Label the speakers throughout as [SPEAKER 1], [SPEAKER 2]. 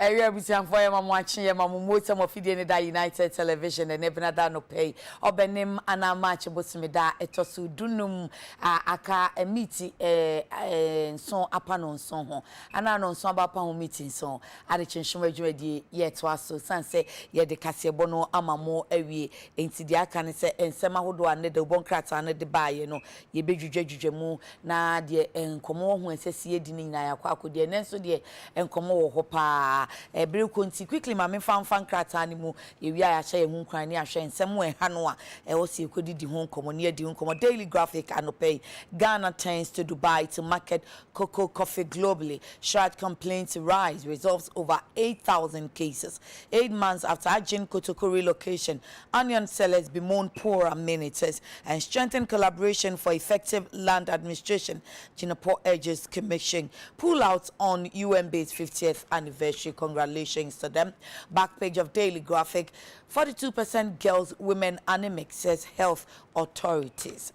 [SPEAKER 1] area busian for ya mamwachi ya mamumota mofidi ne da United Television and ebnada no pay obenim ana match bosimida etosu dunum aka meeting son apano son ho ana no son aba pa ho meeting son ade chenshimo adwuadi ye to aso sanse ye de kasebo no amamo awie enti de aka ne se ensema hodo ane de bonkrata ne de baaye no ye bedwudwudwemu na de enkomo ho esesi edi ni nyina yakwa akode nenso de enkomo wo ho pa ebere konti quickly ma me fan krata ni mu ye wi aya hye hu kran ni ahwe ensem we ha no a wo se ekodidi ho nkomo ne edi nkomo Daily Graphic anopay Ghana turns to Dubai to market cocoa coffee globally. Sharp complaints rise, resolves over 8,000 cases. 8 months after Ajin Kotoko relocation, onion sellers bemoan poor amenities and strengthen collaboration for effective land administration. Jinapo urges commission. Pull out on UMB's 50th anniversary. Congratulations to them. Back page of Daily Graphic. 42% girls, women anemic, says health authorities.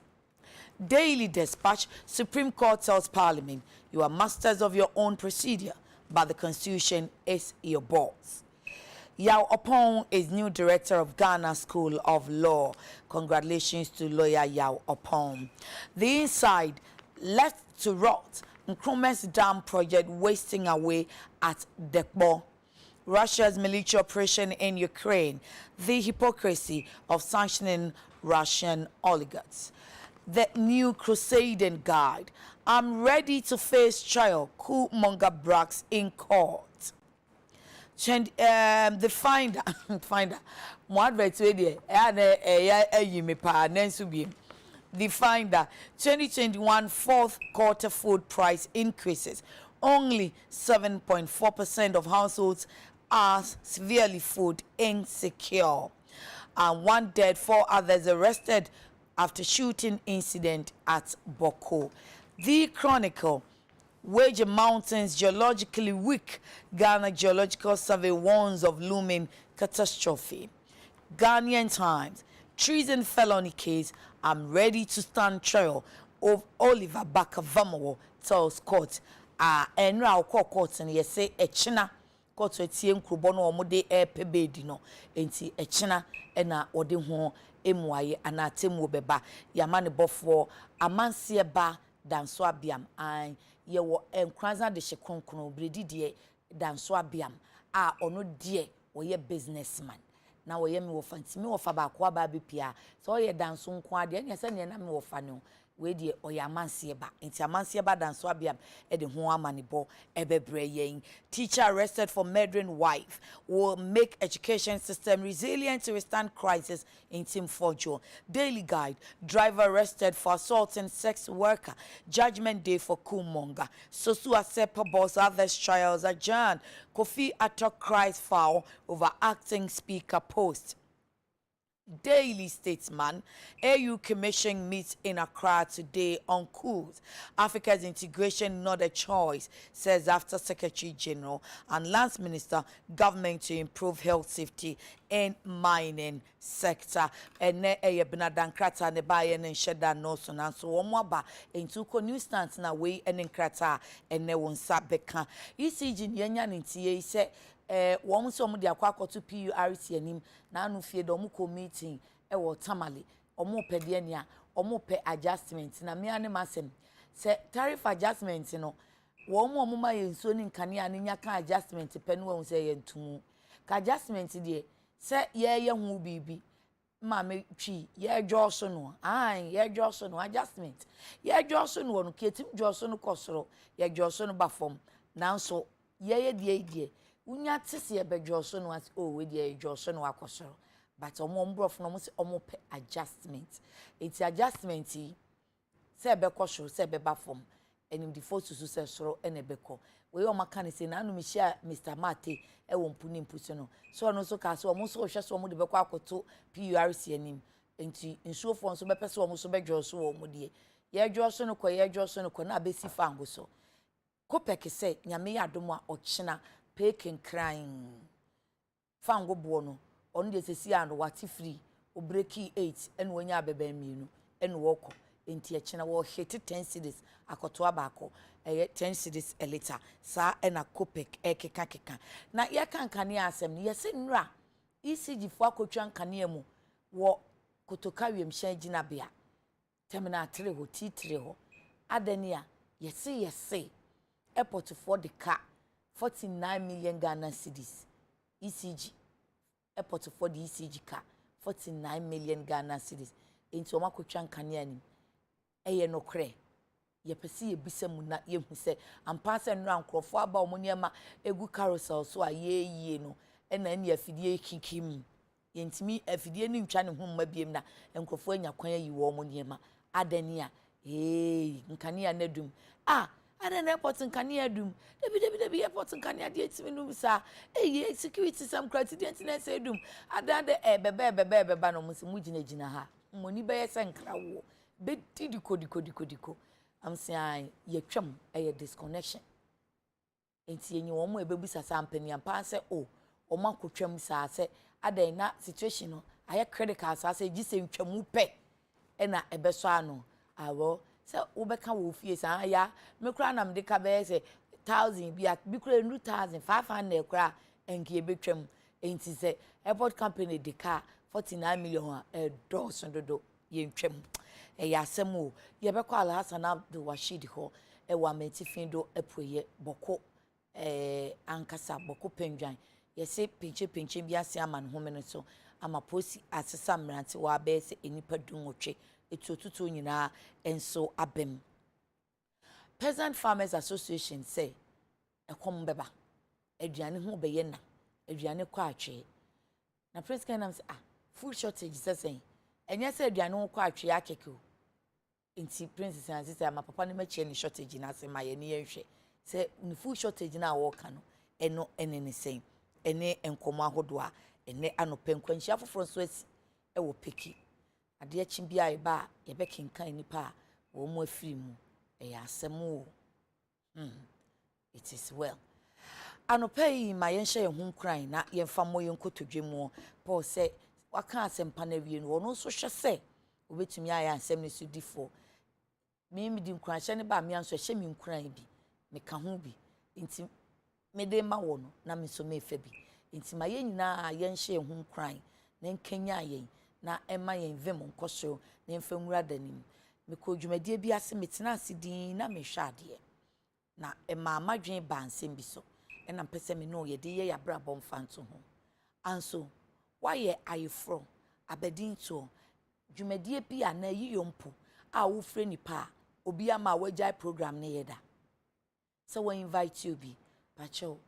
[SPEAKER 1] Daily Dispatch, Supreme Court tells Parliament, you are masters of your own procedure, but the Constitution is your boss. Yao Opong is new director of Ghana School of Law. Congratulations to lawyer Yao Opong. The inside, left to rot, Nkrome's dam project wasting away at Dekbo. Russia's military operation in Ukraine, the hypocrisy of sanctioning Russian oligarchs. The new crusading guide. I'm ready to face trial. Kumonga brags in court. The finder, the finder, 2021 fourth quarter food price increases. Only 7.4% of households are severely food insecure. And 1 dead, 4 others arrested after shooting incident at Boko. The Chronicle, Wage Mountains geologically weak. Ghana Geological Survey warns of looming catastrophe. Ghanaian Times, treason felony case. I'm ready to stand trial of Oliver Bakavamo, tells court. Enra court and yes say echina court etiem krubono omode pebedi no enti echina ena ode ho emwaye anatemu beba yamane bofo amanse ba danso abiam an ye wo enkranza de hye kronkron bredi de danso abiam ono de wo ye businessman na wo ye me wo fanti me wo fa ba ko aba bepia so ye danso nko ade nya se ne na me wo fa no we die oyamanse ba enti amanse ba danso abiam e de ho amanebo ebebre yen. Teacher arrested for murdering wife will make education system resilient to withstand crisis in Team Fojo. Daily Guide, driver arrested for assaulting sex worker. Judgment day for Kumonga. Sosu Asepa boss others trials adjourned. Kofi Atok cries foul over acting speaker post. Daily Statesman, AU Commission meets in Accra today on coups. Africa's integration not a choice, says after Secretary General and Lands Minister, government to improve health safety in mining sector. And Benadankrata ne baye ne sheda no so na so omwaba into ko new stance na we en nkrata ene wonsa beka. ECG nyanya ntie se won so mo de akwa to PURC anim na anu fie do mo ko meeting wo tamale omo pede ania omo pe adjustment na me ane masem se tariff adjustment no wo mo ma ye nso ni nkane ane nya kan adjustment pe no wo se ye ntumu ka adjustment de se ye hu bibi ma me twi ye dwoso no ye dwoso no adjustment ye dwoso no no ketim dwoso no kosoro ye dwoso no ba fom nanso ye die unya tese ebedwoso no as we dey dwoso no akosoro but omo mbrof no mo se omo pe adjustment enti adjustment se ebekosoro se ebeba fom enim di force su se soro ene beko we o maka ne se na anu mi share Mr. Mate e wo mpuni mpuso no so no so ka so omo so hwe so omo de beko akoto PURC anim enti nsuo fo nso bepese omo so bedwoso wo omo de ye dwoso no ko na abesi fango so kopeke se nyame ya domo a ochina Pekin crying. Fango bono, on the Sesiano, what free, or breaky 8, and when ya bebe minu, and walk. enti echena wo hit 10 cedis akoto abako 10 cedis a liter sa na kopek keka na ye kankane asem ne yese nwra ECG fo akotwa nkane mu wo kotoka wiemhyan ginabea terminal 3 ho T3 ho adania yese airport for the car 49 million Ghana cedis ECG airport for the ECG car 49 million Ghana cedis enti o makotwa nkane ani eye no kre ye pese ye bisam na ye hu se ampa se nra nkrofo aba o niema egu carousel so ayeye no ena ne afidie kikim ye ntimi afidie ni ntwa ne ho mma biem na nkrofo anya kwan ayi wo mo niema adani a nkane anadum adana airport nkane adum debi airport nkane ade etimi no sa security some criteria na say dum adada bebe no mu gina ha moni be yesa nkrawo be diko am say ye twam disconnection enti enyi wo mo ebebusa sampani ampa say o makotwam sa say adan na situation no aye critical sa say gise ntwamu pe na ebeso ano awo say wo beka wo fie sa ya mekura na mde ka be say 1000 bi kura 2500 kura enki ebetwam enti say airport company de car 49 million $dodo ye ntwam yasem o ye bekwa Alhassan Abdul Washid ho wa metifindo epoye boko ankasa boko pendwan yese pinche bi ase aman homene so ama posi asesa mrante wa be se enipa dunwotwe etututu nyina enso abem. Peasant Farmers Association say ekom beba aduane ho beye na aduane kwa atwe na president nam say food shortage say enye say aduane ho kwa atwe akeke o enti princess and sister ma papa ne machi ni shortage na say ma ye ne yenhwe say ni food shortage na wo ka no eno enene sen ene enkomo ahodo a ene anopenkwanhia afoforo so asi wo peki ade achi bia ye ba ye be kenkan nipa wo mo afiri mu asem o it is well anopai ma yenhye ye hu kran na ye mfa mo ye nkotodwemu Paul say waka asempa na wie no no so hwe se obetumi aya asem ne su difo mi di nkranhye ne ba mi anso hye mi nkran bi me ka ho bi nti me de ma wo no na me so me fa bi nti ma ye nyina yenhye ye hu kran na nkanya ye na ema ye vem nkoso na mfa nwura danim me ko dwumadie bi ase metena ase din na me hwa ade na ema amadwen ba nsem bi so na mpese me no ye de ye ya bra bom fanto ho anso waye ayefro abedin to dwumadie bi ana yiyompo a wo frɛ nipa obi ama wagya program ne yeda so we invite you bi pacho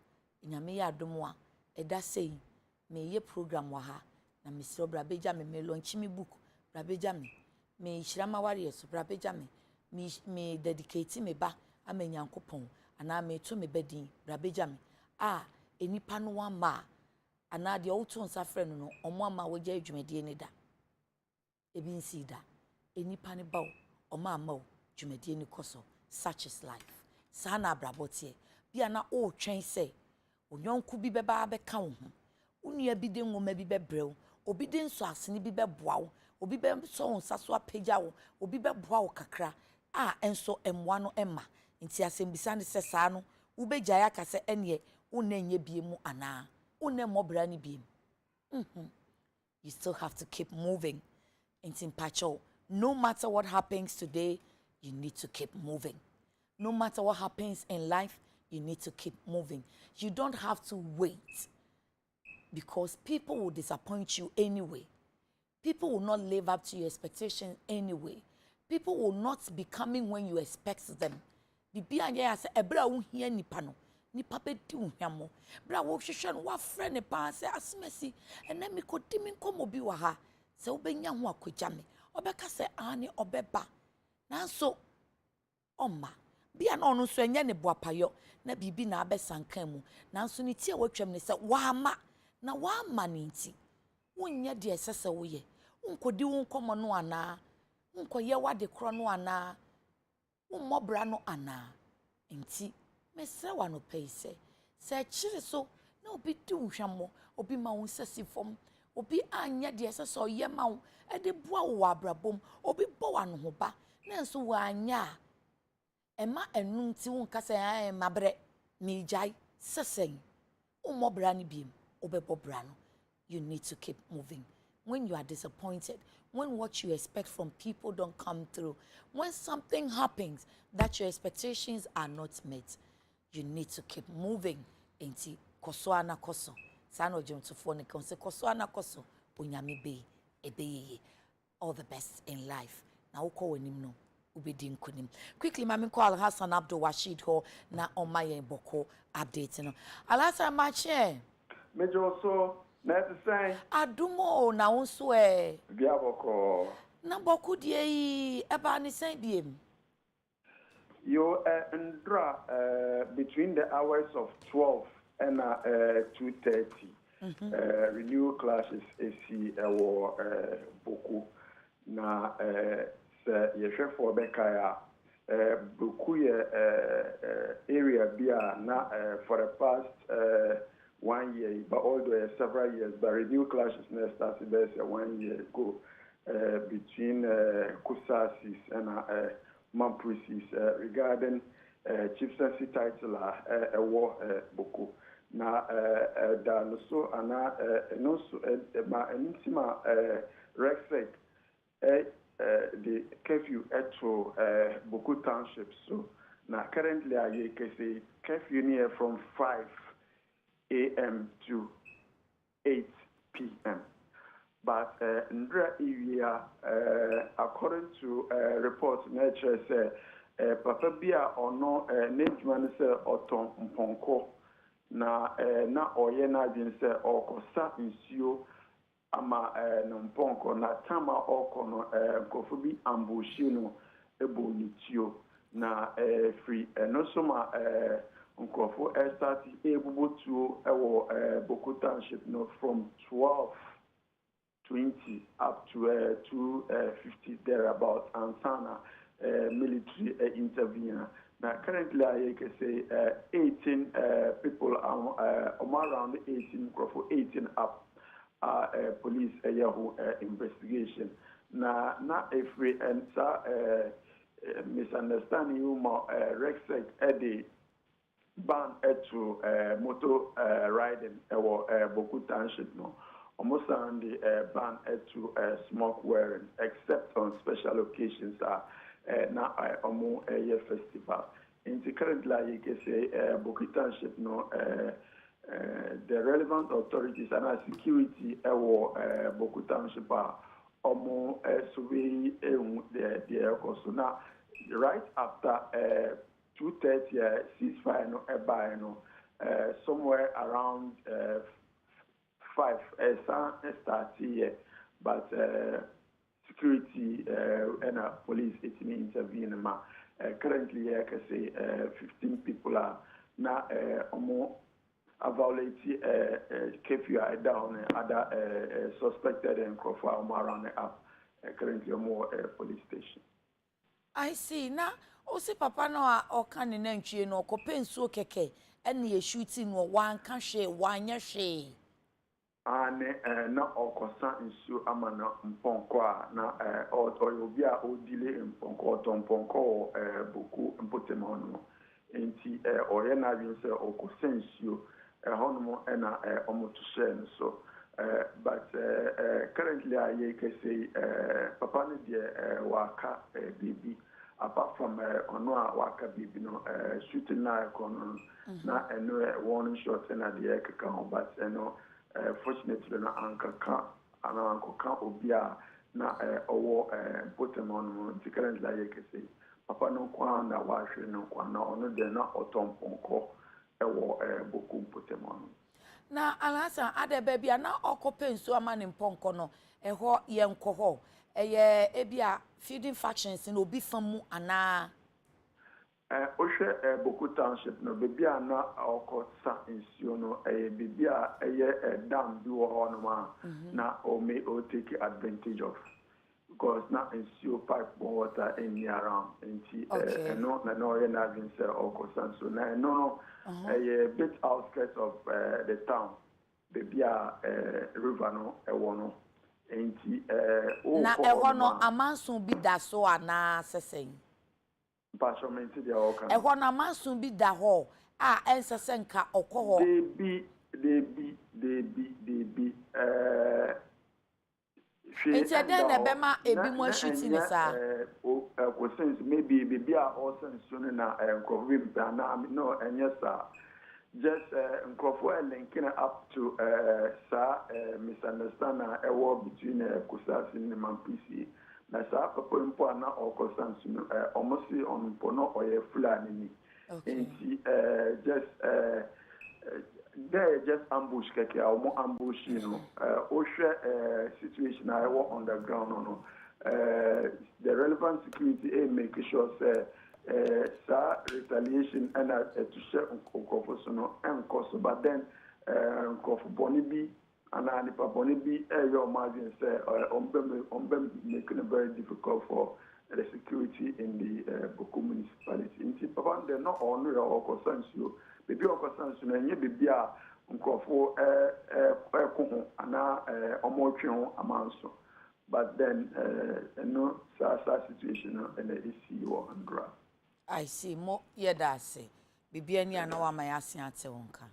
[SPEAKER 1] nyame ya adom a eda sei me ye program wa ha na me sro bra beja me launch me book bra beja me hirama warrior so bra beja me dedicate me ba ama nyankopon ana me to me bedin bra beja enipa no wa ma ana de oto nsa frɛ no no omo ama wagya adwumadie ne da ebi nsi da enipa ne bawo omo ama wo dwumadie ne koso such is life sana abrabotie bia na o twen se onyonku bi beba abeka wo ho unua bi de nwoma bi bebrew obi de nso asene bi beboa wo obi be so nsa so apagya wo obi beboa wo kakra enso emwa no emma nti asembisa ne se saa no wo begya ya ka se ene unenye biemu ana unemobra ni biemu you still have to keep moving in pacho. No matter what happens today, you need to keep moving. No matter what happens in life, you need to keep moving. You don't have to wait because people will disappoint you anyway. People will not live up to your expectations anyway. People will not be coming when you expect them. Bibi anya ya se ebra wo hia nipa no nipa be di wo hwamo bra wo hwehwe no wa frɛ ne pa se asmesi ena mi kodi mi nkomo bi wa ha se wo benya ho akogya me obeka se ane obeba nanso oma bia na ono so enya ne boapayo na bibi na abesankan mu nanso ne tie watwam ne se wa ama na wa ama ne nti wonnya de esese wo ye wonkodi wo nkomo no ana wonkoye wade kro no ana mmobra no ana nti mesre wa no peise se chiri so na obi di nhwamo obi ma wo sesi fom obi anya de esese oye ma wo e de boa wo abrabom obi bo wa no ho ba na nso wanya ema enum ti won kasa ya mabre mi jai sesen umobra ni biem obebobra no. You need to keep moving. When you are disappointed, when what you expect from people don't come through, when something happens that your expectations are not met, you need to keep moving. Enti koso ana koso. Sano jomtofo ne konse koso ana koso. Onyame be ebeye. All the best in life. Na uko wenim no. Ubedi nkunim. Quickly, Mami call Hassan Abdul Washid ho na omaye boko update no. Alasa mache.
[SPEAKER 2] Major also net say
[SPEAKER 1] Adumo na unso
[SPEAKER 2] Biaboko.
[SPEAKER 1] Na boku die eba ni say biem.
[SPEAKER 2] You ndra between the hours of 12 and 2:30. Renewal classes AC or boku na ye for Bekaya boku area bia na for the past 1 year, but although several years, but renewal classes now started there 1 year ago between Kusasis and Mamprisis regarding chieftaincy title a war boku. Na dan so ana no so ma intima Rexec the curfew to Boku Township. So now currently I can say curfew near from 5 a.m. to 8 p.m. But Ndra area, according to reports, nature say Papa Bia or no name say Oton Mponko na oye na bin say Okosa insio ama Mponko na tama oko no kofubi ambushino ebo nitio na free no soma Nkofo start able to Boku Township no from 12:20 up to 2:50 thereabout and sana military intervene. Now currently I can say 18 people around 18 Nkofo 18 up police Yahoo investigation. Now every and misunderstanding you more Rexec Eddie ban to motor riding Boku Township no almost on the ban to smoke wearing except on special occasions na omo festival in the current you can say Boku Township no the relevant authorities and security Boku Township omo survey the also now right after 2:30 ceasefire no no somewhere around 5 start here, but security and police intervene currently I can say 15 people are now violate curfew down other suspected and around up currently more police station.
[SPEAKER 1] I see. Now, also papa no a okan ne nantwie no kope nsuo keke ene ye shooting no wan ka hwe wanya hwe.
[SPEAKER 2] Ane na okosa nsuo ama na mponko a na obi a odile mponko tomponko boku mpotema no. Enti oye na bi se okosa nsuo hono na omoto share no so but currently I can say papa ne de waka bibi apart from ono waka bibi no shooting na kono na warning shot na de kaka but fortunately na anka obia na owo potemon no currently I can say papa no kwa na wa hwe no kwa na ono de na otomponko ewo boku potemon.
[SPEAKER 1] Na alasa ade bebia na okope nsuo ama ne mponko no eho ye nko ho eye ebia feeding factions no obi famu ana
[SPEAKER 2] ohwe Boku Township no bebia na okosa nsuo no bebia dam bi wo ho no ma na o may o take advantage of because na nsuo pipe water in around enti no ye na bin say okosa so na no a bit outskirts of the town bebia river no ewo no enti
[SPEAKER 1] na eho no amanso bi da so ana sesen
[SPEAKER 2] passion de oka
[SPEAKER 1] eho no amanso bi da ho a ensese nka okoho
[SPEAKER 2] de bi
[SPEAKER 1] It's a den ebema ebi mo shooting sa
[SPEAKER 2] ko sense maybe be a all sense na nkofim na no enye sa just nkofo linking up to misunderstand between kusasi and mampisi na sa papa mpo na okosansu no almost on mpo no oye fulani ni just they just ambush keke or ambush situation I work on the ground no the relevant security make sure retaliation and to share no and cost but then bonibi and nipa bonibi your margin say making it very difficult for the security in the Boku municipality. In Papa, they're not on your concerns you. Baby, your concerns you know, baby, uncrofu ana omochion amanso. But then, no such situation and the issue on ground.
[SPEAKER 1] I see more. Yeah, that's say. Baby, any ano wa mayasi ate wonka.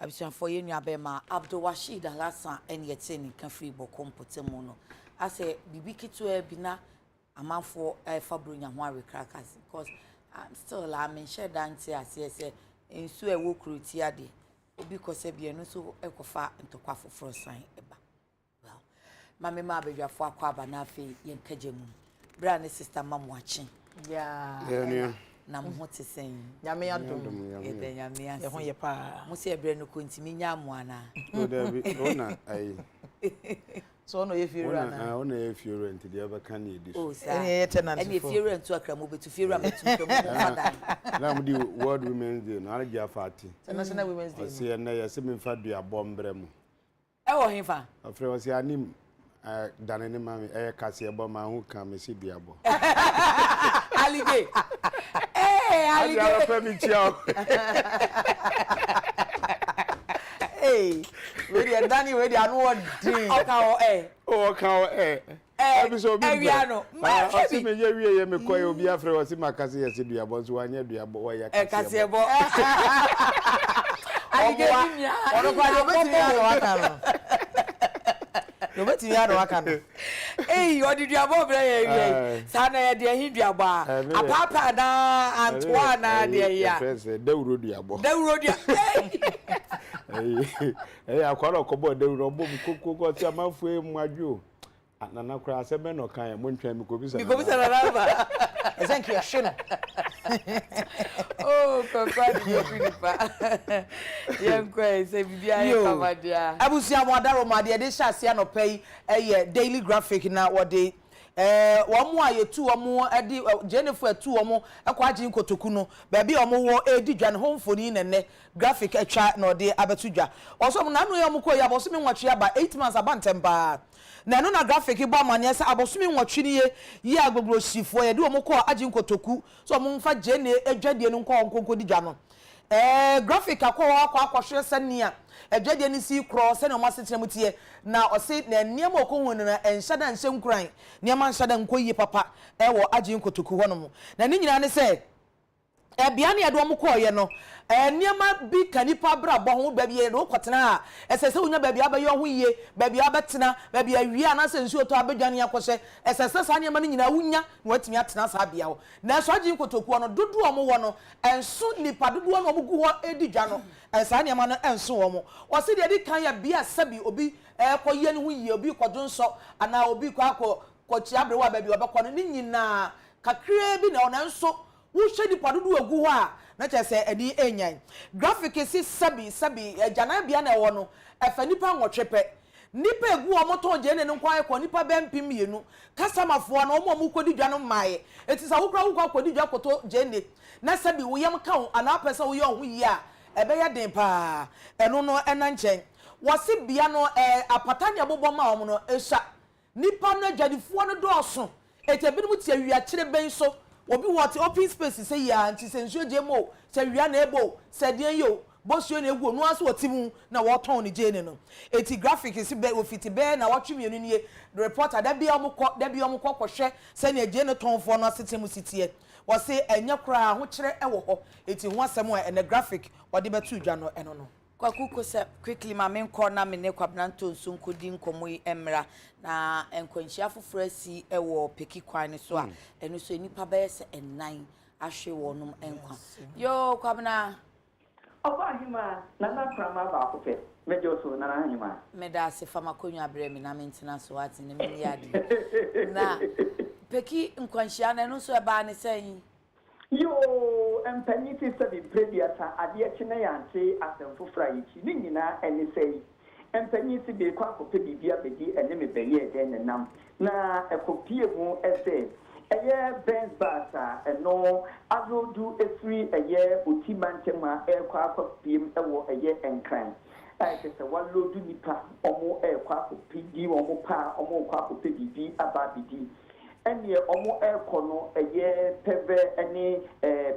[SPEAKER 1] Abishan for you nyabema Abdul Washid Alasa and yeteni kan free Boku mpotemu no. I say bibi kitu bina. I'm for Fabrunya Wari crackers because I'm still in share dance as yes, in so a work routine because a be no so ecofa into quaffle for a sign. Well, Mammy Mabby for Quabanafi, Yen Kajemu, Brand sister Mam watching.
[SPEAKER 3] Yeah,
[SPEAKER 1] Nam what is saying,
[SPEAKER 3] Yamia,
[SPEAKER 1] Yamia, pa, Monsieur Breno Quinty, Yamwana.
[SPEAKER 3] So no if you run only if you rent the other can you
[SPEAKER 1] and if you rent to a cramobi to fear
[SPEAKER 3] now do World Women's Day no Alja Fati
[SPEAKER 1] National Women's Day
[SPEAKER 3] see and I see me fadu a bomb brem
[SPEAKER 1] oh him fa
[SPEAKER 3] afre was ya nim dan any mami e kase e bomb hu kan me see biabo
[SPEAKER 1] Adekye
[SPEAKER 3] Hey,
[SPEAKER 4] ready and Danny ready and what day?
[SPEAKER 3] Episode Eviano. I see me ye me koy obi afre o si makase ye se duabo so anya duabo wo ya
[SPEAKER 1] kase bo.
[SPEAKER 4] Adekye nya. Ono kwa yo beti ya ro aka no. Yo beti ya ro aka no.
[SPEAKER 1] Eh, odi duabo bre ye. Sa na ye de hin duabo a. Apapa na Antoine de ya.
[SPEAKER 3] Dewuro duabo.
[SPEAKER 1] Dewuro duabo.
[SPEAKER 3] Akwara okobo dewuro bom kokoko ti amafu emwadwo. Nana kura asebe no kan mo ntwa mi ko bisa.
[SPEAKER 1] Mi ko bisa na lava.
[SPEAKER 4] Thank you shino.
[SPEAKER 1] Oh, kokwa di Philippa. Yankwe se bibia e kamadia.
[SPEAKER 4] Abusia mo adaro ma de sha ase anopai daily graphic na wode womu ayetu womu edi Jennifer atu womu ekwaji nkotoku no baabi womu wo edi dwan ho mfoni nenne graphic atwa na ode abetudwa oso na anu ye mu ko ya boso mi nwatwe aba 8 months abantempa na no na graphic bo amane se aboso mi nwatwe ni ye agbogbo sifo ye de womu ko aji nkotoku so womu mfa jene adwadie no nko di dwa no graphic akwa senia adwadie ni si kro se na mo asetena mutie na ose na niam okohu na enhyada nhyɛnkran niam anhyada nkoyi papa wo agi nkotoku honom na ni nyina ne se bia na yɛde ɔmo kɔɔyɛ no niam bi kanipa bra bɔ ho baabi yɛ no kɔtena a ɛsɛ sɛ wonya baabi abɛyɛ ho yie baabi abɛtena baabi awia na sɛ nsuo tɔ abɛdwane akɔhyɛ ɛsɛ sɛ saa niam no nyina wonya na watumi atena saa bia ho na so agi nkotoku no dodo ɔmo wɔ no ɛnso nipa dodo no ɔmo gu hɔ edi dwa no saa niam no ɛnso ɔmo wɔse deɛ di kan yɛ bia sɛbi obi kɔyɛ ne ho yie obi kɔdwo nsɔ ana obi kɔ kyia brewa baabi ɔbɛkɔ no ne nyinaa kakra bi na ɔna nso wo hwɛ nipa dodo agu hɔ a na kyerɛ sɛ ani enyan graphic si sabi jana bia na ɛwɔ no ɛfa nipa nwɔtwe pɛ nipa egu ɔmo tɔn gye ne nkwan kɔ nipa bɛmpim mienu kasamafoɔ na ɔmo kɔdi dwa no maaye eti sa wo kɔdi dwa kɔtɔ gye ne na sabi wo yam ka ho ana pɛ sɛ wo yɛ ho yi a ɛbɛyɛ den paa ɛno no ɛna nkyɛn wɔsi bia no apatanya bobɔ ma ɔmo no ehya nipa no adwadifoɔ no dɔɔso eti ebi no tie awia kyerɛ bɛn so obi wɔte open space sɛ ya nti sɛ nsuo gye mo sɛ wia na ebo sɛ deɛ yo bosuo na egu no aso otimu na woton ni jene no eti graphic isi be ofiti be na watwe mienu nie the reporter da bia omukọ kwohwe se na jene tonfo no asitemu sitie wo se enya kura ho kire ewo ho eti ho asem a ene graphic ode betu dwa no eno no
[SPEAKER 1] kwakuko se quickly ma me nkọ na me ne kwabnanto nsunkodi nkomoyi emra na enkwanhia foforo asi ewo peki kwan ne so a eno so enipa ba yese ennan ahwe wonum enkwa yo kwabna
[SPEAKER 5] Obahima nana krama ba kope mejo so nana hima
[SPEAKER 1] meda se fama konyu abre mi na mentina so ati ne mi yadi na peki nkwanhia na eno so e ba ne sen
[SPEAKER 5] yo empanyi ti se bi prediata ade chi na yante asemfo frayichi ni nyina eni sei empanyi ti be kwa kope bibia bedi ene me beye de ne nam na ekopie mu ese eye Benz basa eno azodu efri eye otibantema ekwa akopiem ewo eye enkran ake se walodu nipa omo ekwa akopidi omo pa omo kwa akopidi ababidi ene omo ekono eye peve ene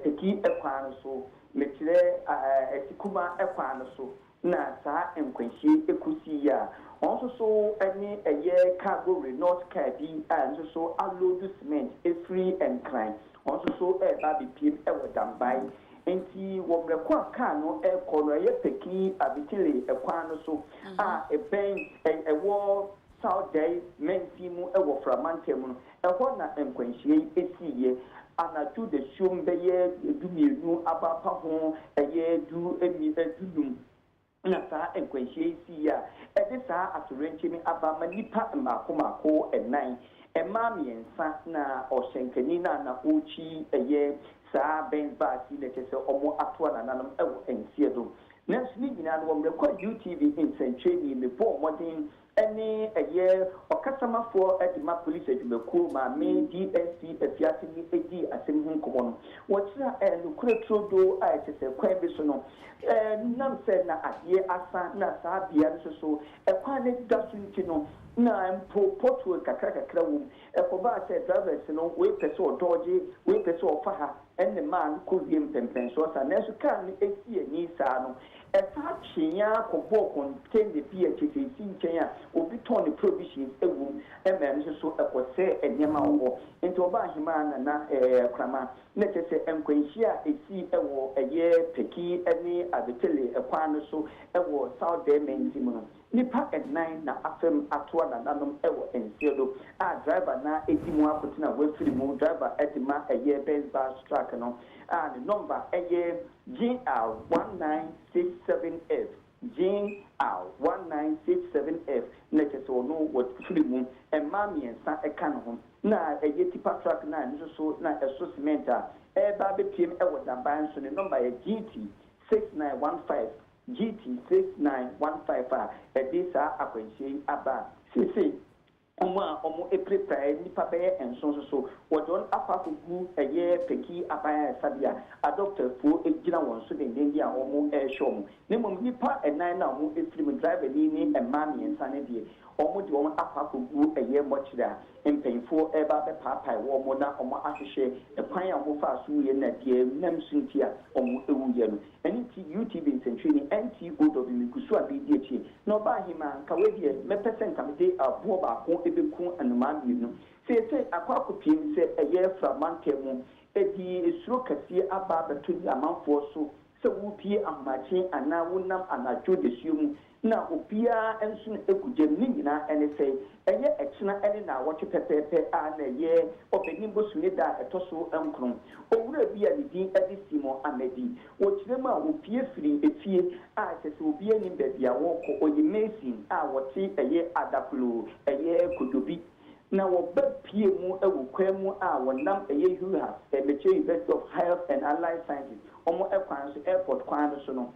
[SPEAKER 5] peki ekwan so metire esikuma ekwan so na saa enkwanhie ekusi ya also so any a year cargo Renault car bi and so unload cement a free and climb also so a baby pim e wadambai enti wo mrekwa car no e kono ye peki abitile e kwan so e ben e wo south day menfimu e wo framantem no e ho na enkwanhie esiye anatu de shumbe ye dumienu abapa ho ye du emi edudum na saa enkwanhie isi ya ede saa atorenche mi abama nipa mako enan ema miensa na ohyenkani na ochi eye saa Benz basi na chese omo atoa na nanam ewo ensie do na sini gina no mrekwa UTV insentweni me bo modern ene eye okasamafo edima police adwumakuo ma me DSP afiase ni edi asem hu nkomo no wotira nukure trodo a chese kwan bi so no nam se na adie asa na saa bia so ekwan ne dasu nti no na mpo portfolio kakra wo ekoba se drivers no we pese odoje we pese ofaha ene man ko wiem pempen so sa na so kan ni esi ani saa no esa chinya kobo contain the PHC nchen a obi ton the provisions ewu emem so ekose enyema wo nti oba hima na krama na chese enkwanhia esi ewo eye peki ene abetele ekwan so ewo south dimension no nipa enan na afem atoa na nanom ewo ensiedo a driver na edimu akotina wefiri mu driver edima eye Benz bus truck no and the number eye GR1967F GR1967F nekeso no what firi mu emami ensa eka no ho na eye tipa truck na nso so na eso cementa ba be pm ewo damban so ne number GT6915 GT6915 edisa akwanhie aba sisi omo eprepare nipa be enso so wodon apakogu eye peki abaya sabia adopter fu ejina won so den dia omo ehwom nemom nipa enan na omo efrim driver ni emami ensane die omo di omo apakogu eye mochira empenfo eba be papai wo omo na omo ahwehwe ekwan ya omo fa so ye na die nam suntia omo ewuye no eni ti UTV century NTOW mikusu abidi echi no ba hima nka wedie me percent amde abo ba ko ebeku anuma bienu se akwakopiem se eye fragmentemu edi esuro kase aba beto di amanfo so se wupie amache ana wonam anajo desumu na opia enso ekugem ni nyina ene sei eye ekina ene na wote pepepe a na ye openim bosune da etoso enkron owura bia ni din edi simo amedi wokirem a opie firi efie a sese obi ani bebia woko oyi mesin a wote eye adakulu eye kodobi na woba pie mu ewukwa mu a wonam eye huha emeche University of Health and Allied Sciences omo ekwan so airport kwan so no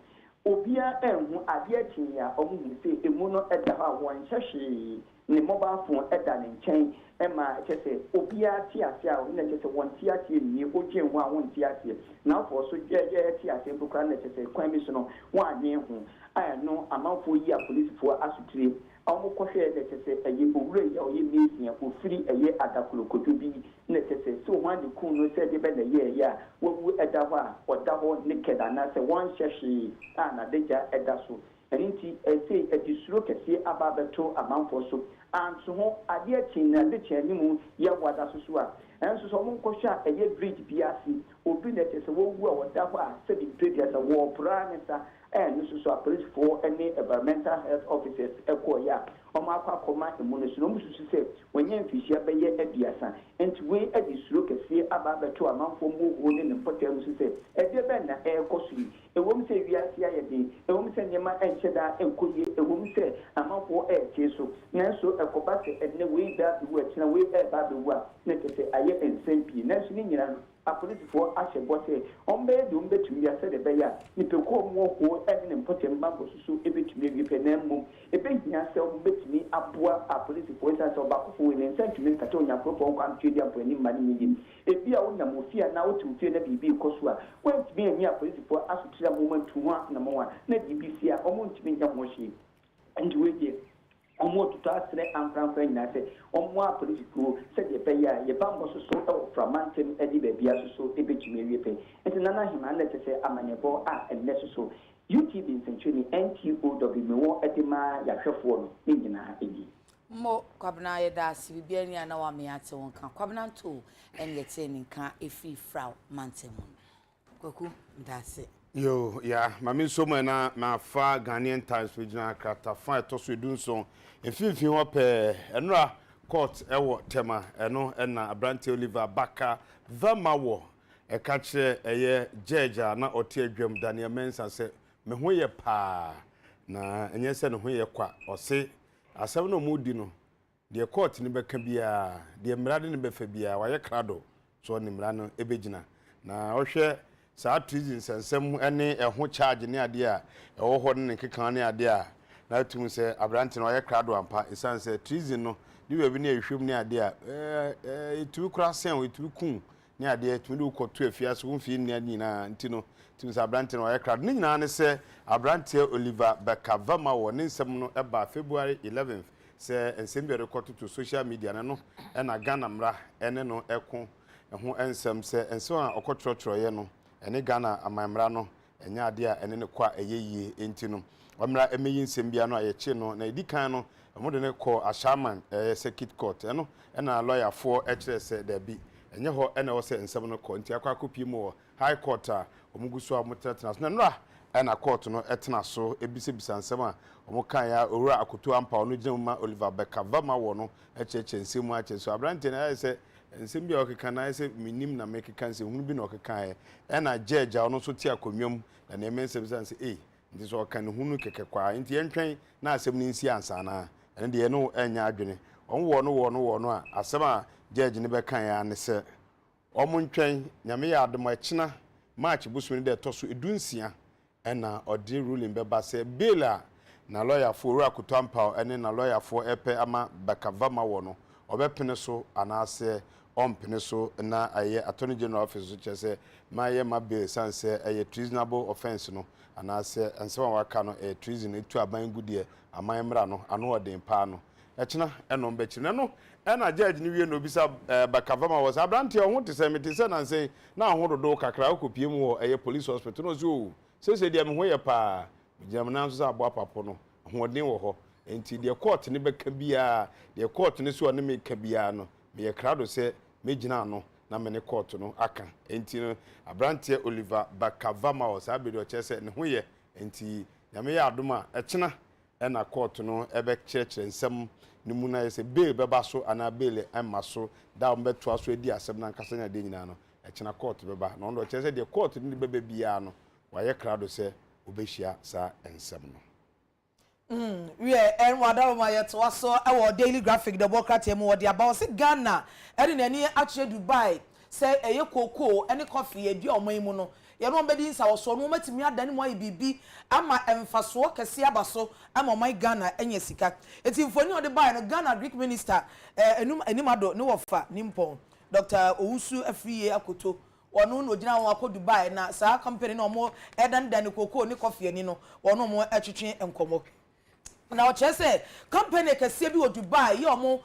[SPEAKER 5] obia enhu ade achinya omo hu se emu no eda ha won hyehye ne mobile phone eda ne nchen ema chese obia ti ase a na chese won ti ase ni ogyenhu a won ti ase na afọ so jeje ti ase bukra na chese kwan mi so no wan anye hu aya no amanfo yi a police fo asutire ɔmo kɔhwɛ na kyerɛ ɛyɛ owura yi a ɔyɛ mesia ofiri ɛyɛ adakorokoto bi na kyerɛ so wɔn ade kun no sɛ de bɛ na yɛ a wɔwu ɛda hɔ a ɔda hɔ ne kɛda anaasɛ wɔnhyɛ hwee a n'adagya ɛda so ɛno nti ɛsɛ adisuro kɛseɛ aba abɛto amanfoɔ so anso ho adeɛ kyin na ade kyɛn anim yɛ wada so a ɛnso so ɔmo nkɔhwɛ a ɛyɛ bridge bi ase obi na kyerɛ sɛ wɔwu a ɔda hɔ a sɛbi bridge asa wɔɔpra ne sa ɛno nso so apolisifoɔ ne environmental health officers ɛkɔɔyɛ a ɔmo akɔ akɔma emu no so na ɔmo susu sɛ wɔnyɛ mfirihyia bɛyɛ aduasa nti wei adi suro kɛseɛ aba abɛto amanfoɔ mmohuo ne ne mpɔtɛ no so sɛ ɛdeɛ bɛn na ɛrekɔ so yi ɛwɔm sɛ wiase ayɛ den ɛwɔm sɛ nneɛma ɛnhyɛ daa ɛnkɔ yie ɛwɔm sɛ amanfoɔ ɛrekyee so nanso ɛkɔba sɛ ɛnɛ wei da abɛwu akyina wei ɛreba abɛwu a na kyerɛ sɛ ayɛ nsɛm pii nanso ne nyinaa no apolisifoɔ ahyɛ bɔ sɛ ɔmbɛyɛ de ɔmbɛtumi wiase de bɛyɛ a nipakuo mu wɔhuo ɛne ne mpɔtɛ mbambɔ soso ɛbɛtumi awie pɛ na mmom ɛbɛhia sɛ ɔmbɛtumi aboa apolisifoɔ ɛsiane sɛ ɔbaakofoɔ wei ne nsa ntumi nkata onyankopɔn nkwa ntwe di ampo anim ma ne nyɛ ebi a wonam ofie a na wote ofie na biribi kɔ so a wɔntumi anyi apolisifoɔ asotire a moma ntu ho anamo a na biribi si a ɔmo ntumi nyɛ ho hwee nti wɔgye ɔmo tutu asrɛ amframfra nyinaa sɛ ɔmo apolisifoɔ sɛdeɛ ɛbɛyɛ a yɛbammɔ soso ɛwɔ framantam de baabi asoso ɛbɛtumi awie pɛ nti nana ahema na kyerɛ sɛ amanebɔ a ɛnnɛ soso UTV nsɛntwerɛni NTOW mewɔ de ma yɛahwɛfoɔ no ne nyinaa ɛdi
[SPEAKER 1] mo kwabena yɛda ase bibia ni ana wa me ate won ka kwabena nto ɛne yɛte ne nka efi frau mantam kwaku ndase
[SPEAKER 3] yo ya mami Nsroma na mafa Ghanaian Times regional krata fa to so edunso efimfin ho pe enura court ewo tema eno na Abrante Oliver Baka Vamawo eka kire eye judge na ote adwam Daniel Mensa se me ho ye pa na enye se ne ho ye kwa ose asem no mudi no de court ni beka bia de mrade ni befa bia wa ye krado so ni mra no ebegina na ohwe saa treason sensem ene eho charge ne ade a ewo ho ne kekan ne ade a na tum se Abrante no ye krado ampa isan se treason no di we bi ne ehwem ne ade a etu kura sen etu kun ne ade etu du koto afia so mfi ne nyina ntino tum se Abrante no ye krado ne nyina ne se Abrante Oliver Bekavama wo ne nsem no eba February 11th se ensem bi record to social media no na Ghana mra ene no eko ho ensem se enso a okotrotro ye no ene Ghana amamra no enya ade a ene ne kwa eyeyie enti no omra emeyi nsem bia no ayeche no na edikan no omode ne ko ashaman circuit court eno na lawyer for ekire se da bi enye ho ene wo se nsem no ko nti akwa kopi mu high court a omuguso a mutetena so na na court no etena so ebisebisa nsem a omukan ya owura akoto ampa ono gyemma Oliver Bekavama wo no echeche nsem a cheso Abrante na se nsem bia okeka na se minim na mekeka nsem hunu bi na okeka na judge a ono so ti akonwam na na emensem sanse nti so kan hunu keke kwa nti entwen na asem ni nsi ansa na ene de no enya adwene onwo no a asem a judge ne bekan ya ne se omuntwen nyame ya adom akina march busumi de toso edunsia ena odi ruling beba se bela na lawyer for Akoto Ampa ene na lawyer for epe ama Bekavama wo no obepene so anase ompene so na aye attorney general office so chese maye mabe sanse aye treasonable offense no anase ensema waka no treason etu aban gudie amamra no ano odin pa no ekina eno mbekire no ena judge ni wie no bisa Bekavama was Abrante o hote se metise na nse na ahododo kakra okopie mu wo aye police hospital no so se dia me ho ye pa jamna nso abo apapo no hoden wo ho enti de court ne beka bia de court ne so ne meka bia no me ye krado se mejina no na me ne court no aka enti no Abrante Oliver Bekavama was abedo chese ne ho ye enti nyame ya adoma ekina na court no ebe kyerkyere nsem ne mu na yese bail beba so ana bail emma so da mbeto aso edi asem na nkasa nya de nyina no ekina court beba na ndo chese de court ne beba bia no waye krado se obehia sa ensem no
[SPEAKER 4] we en wada ma yet waso e wo Daily Graphic the Democrat mu wo de aba se Ghana e de nani ache Dubai se eye koko ene coffee edi oman mu no ye no be di nsa wo so no matimi adane mo ayi bibi ama emfaso kese abaso ama oman Ghana enye sika eti mfoni o de bai no Ghana Greek minister enimado ne wo fa nimpon Dr. Owusu Afriye Akoto wono no gina won akọ Dubai na saa company no mo edan koko ni coffee ni no wono mo etwetwe enkomo na o chese company kese bi o Dubai ye omo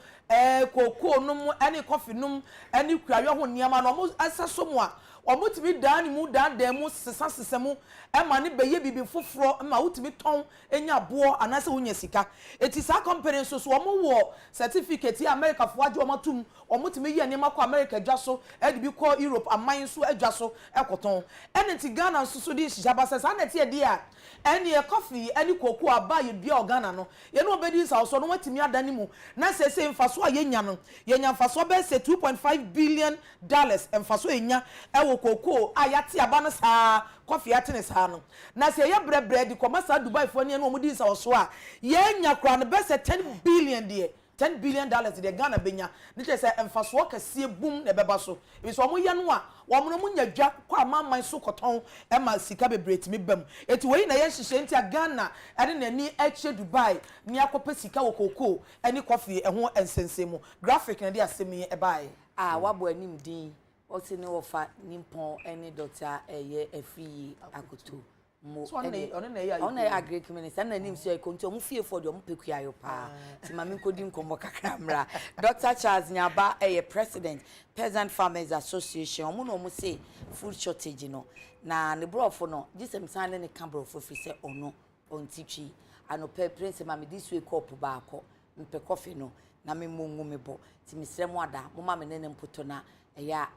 [SPEAKER 4] cocoa num any coffee num any kwawe ho niam na omo asaso mu a omo timi dan ni mu dan mu sesa mu e ma ne beye bibi foforo ma wutimi ton enya bo anase wonya sika eti sa company so omo wo certificate America fo age omo tum omo timi ye niam akọ America dwa so e de bi kọ Europe aman so adwa so ekoton enenti Ghana so di hijaba sesa na tie di a eni coffee eni cocoa aba ye bia Ghana no ye no obedi sa so no watimi adani mu na sese mfaso a ye nya no ye nya mfaso be se 2.5 billion dollars mfaso enya ewo cocoa ayate aba no saa coffee atene saa no na se ye brebre di komasa Dubai fo ne no omudi sa so a ye nya kra no be se 10 billion de $10 billion de Ghana benya ne say emfaso kase bum ne beba so bi so mo ye no a wo mo nya dwa kwa amman so koton e ma sika bebreti mi bam eti we na ye hihye ntia Ghana ade na ni eche Dubai ni akopa sika wo koko eni coffee e ho ensensemu graphic na de asemi e bai
[SPEAKER 1] wabo anim din o se ne wo fa nimpon eni dota eye afi akoto mo ona agric minister na nim so ekonti o mu fie for de o mu pekua yo pa ti ma me kodi nkombo kakra mra Dr. Charles Nyaba president Peasant Farmers Association o mu no mu say food shortage no na ne brofo no gisem san ne ka brofo fi se ono ontitwi anope prince ma me this week up ba akọ mpe coffee no na me mongu me bo ti misrem ada mo ma me ne mpoto na ya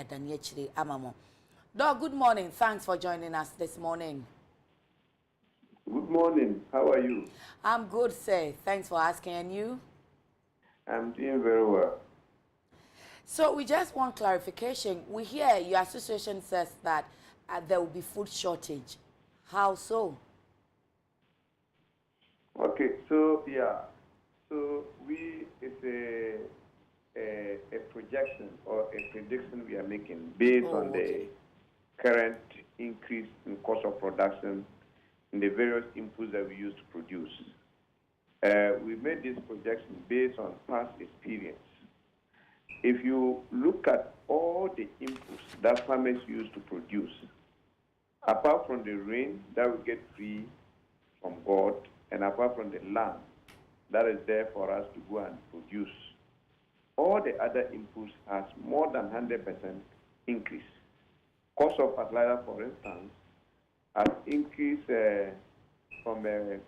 [SPEAKER 1] dane akire amamo. Doc, good morning. Thanks for joining us this morning.
[SPEAKER 2] Good morning. How are you?
[SPEAKER 1] I'm good, sir. Thanks for asking. And you?
[SPEAKER 2] I'm doing very well.
[SPEAKER 1] So we just want clarification. We hear your association says that there will be food shortage. How so?
[SPEAKER 2] Okay, so yeah, so it's a projection or a prediction we are making based on the current increase in cost of production in the various inputs that we use to produce. We made this projection based on past experience. If you look at all the inputs that farmers use to produce, apart from the rain that we get free from God, and apart from the land that is there for us to go and produce, all the other inputs has more than 100% increase. Cost of fertilizer, for instance, has increased from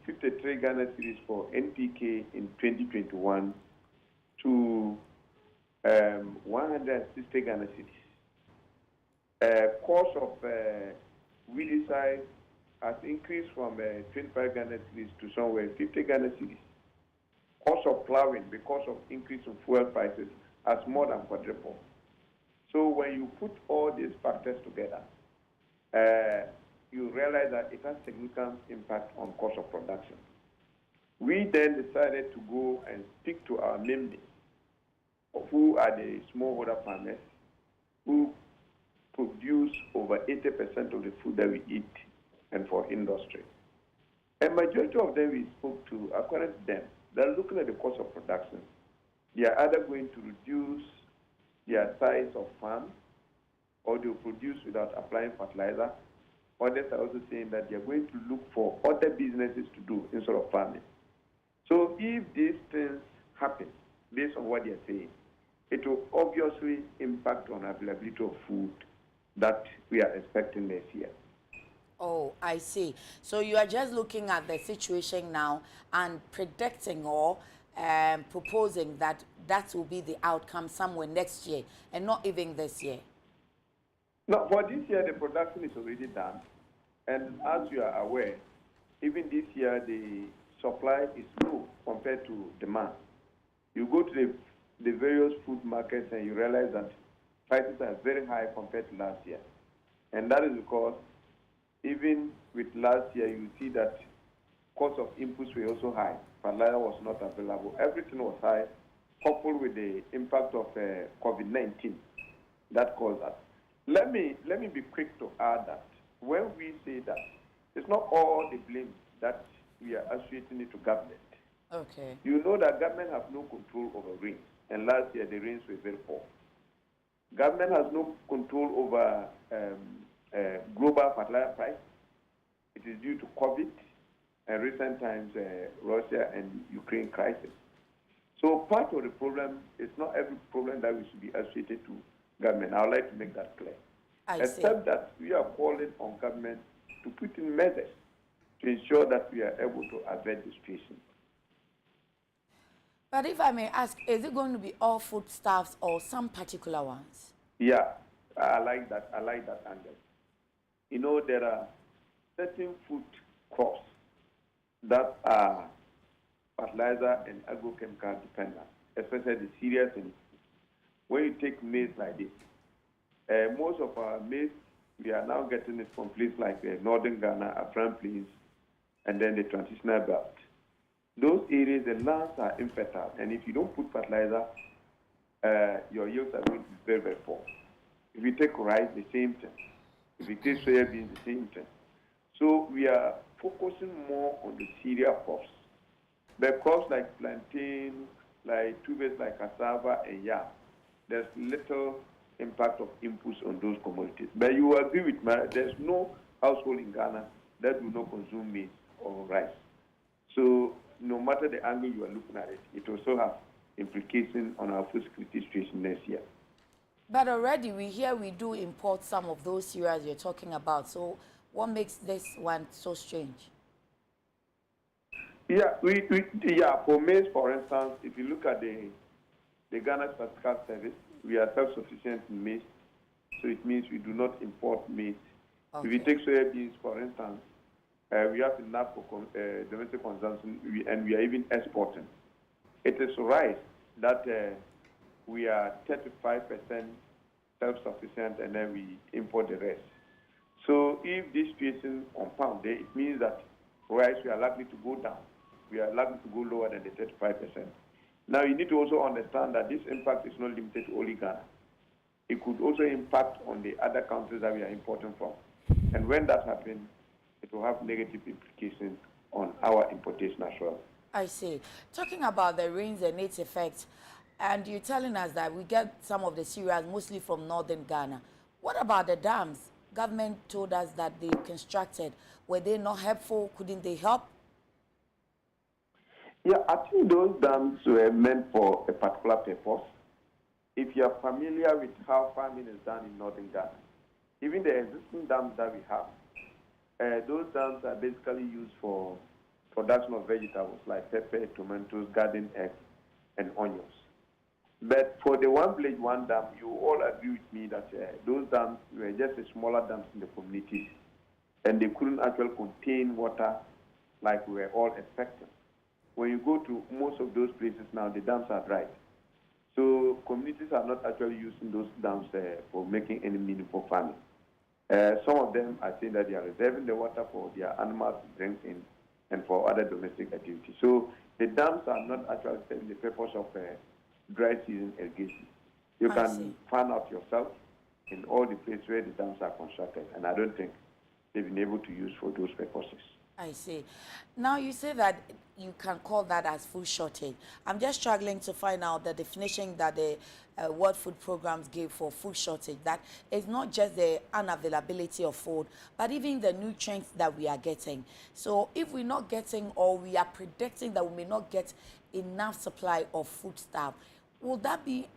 [SPEAKER 2] 53 Ghana cedis for NPK in 2021 to 160 Ghana cedis. Cost of weedicide has increased from 25 Ghana cedis to somewhere 50 Ghana cedis. Cost of plowing, because of increase in fuel prices, has more than quadrupled. So when you put all these factors together, you realize that it has significant impact on cost of production. We then decided to go and speak to our members, who are the smallholder farmers, who produce over 80% of the food that we eat and for industry. A majority of them we spoke to, according to them, they're looking at the cost of production. They are either going to reduce their size of farm, or they'll produce without applying fertilizer. Others are also saying that they're going to look for other businesses to do instead of farming. So if these things happen, based on what they're saying, it will obviously impact on availability of food that we are expecting this year.
[SPEAKER 1] Oh, I see. So you are just looking at the situation now and predicting or proposing that will be the outcome somewhere next year and not even this year.
[SPEAKER 2] No, for this year, the production is already done. And as you are aware, even this year, the supply is low compared to demand. You go to the various food markets and you realize that prices are very high compared to last year. And that is because even with last year, you see that cost of inputs were also high. Fertilizer was not available. Everything was high, coupled with the impact of COVID-19 that caused that. Let me be quick to add that when we say that, it's not all the blame that we are associating it to government.
[SPEAKER 1] Okay.
[SPEAKER 2] You know that government has no control over rains, and last year the rains were very poor. Government has no control over global fertilizer price. It is due to COVID. and recent times Russia and Ukraine crisis. So part of the problem is not every problem that we should be associated to government. I would like to make that clear. Except that we are calling on government to put in measures to ensure that we are able to avert the situation.
[SPEAKER 1] But if I may ask, is it going to be all foodstuffs or some particular ones?
[SPEAKER 2] Yeah, I like that. I like that angle. You know, there are certain food crops that are fertilizer and agrochemical dependent, especially the cereals. And when you take maize like this, most of our maize, we are now getting it from places like northern Ghana, Afran Plains, and then the transitional belt. Those areas, the lands are infertile, and if you don't put fertilizer, your yields are going to be very, very poor. If you take rice, the same thing. If you take soybeans, the same thing. So we are focusing more on the cereal crops. The crops like plantain, like tubers like cassava and yam, there's little impact of inputs on those commodities. But you agree with me, there's no household in Ghana that do not consume maize or rice. So no matter the angle you are looking at it, it also has implications on our food security situation next year.
[SPEAKER 1] But already we do import some of those cereals you're talking about. So what makes this one so strange?
[SPEAKER 2] Yeah, for maize, for instance, if you look at the Ghana Statistical Service, we are self-sufficient in maize, so it means we do not import maize. Okay. If you take soybeans, for instance, we have enough for domestic consumption, and we are even exporting. It is rice that we are 35% self-sufficient, and then we import the rest. So if this situation compounded, it means that rice, we are likely to go down. We are likely to go lower than the 35%. Now, you need to also understand that this impact is not limited to only Ghana. It could also impact on the other countries that we are importing from. And when that happens, it will have negative implications on our importation as well.
[SPEAKER 1] I see. Talking about the rains and its effects, and you're telling us that we get some of the cereals mostly from northern Ghana. What about the dams? Government told us that they constructed. Were they not helpful? Couldn't they help?
[SPEAKER 2] Yeah, I think those dams were meant for a particular purpose. If you are familiar with how farming is done in northern Ghana, even the existing dams that we have, those dams are basically used for production of vegetables like pepper, tomatoes, garden eggs, and onions. But for the one village, one dam, you all agree with me that those dams were just a smaller dams in the communities, and they couldn't actually contain water like we were all expecting. When you go to most of those places now, the dams are dry. So communities are not actually using those dams for making any meaningful farming. Some of them are saying that they are reserving the water for their animals to drink in and for other domestic activities. So the dams are not actually serving the purpose of dry season irrigation. You can find out yourself in all the places where the dams are constructed, and I don't think they've been able to use for those purposes.
[SPEAKER 1] I see. Now you say that you can call that as food shortage. I'm just struggling to find out the definition that the World Food Programs gave for food shortage. That it's not just the unavailability of food, but even the nutrients that we are getting. So if we're not getting, or we are predicting that we may not get enough supply of foodstuff, will that be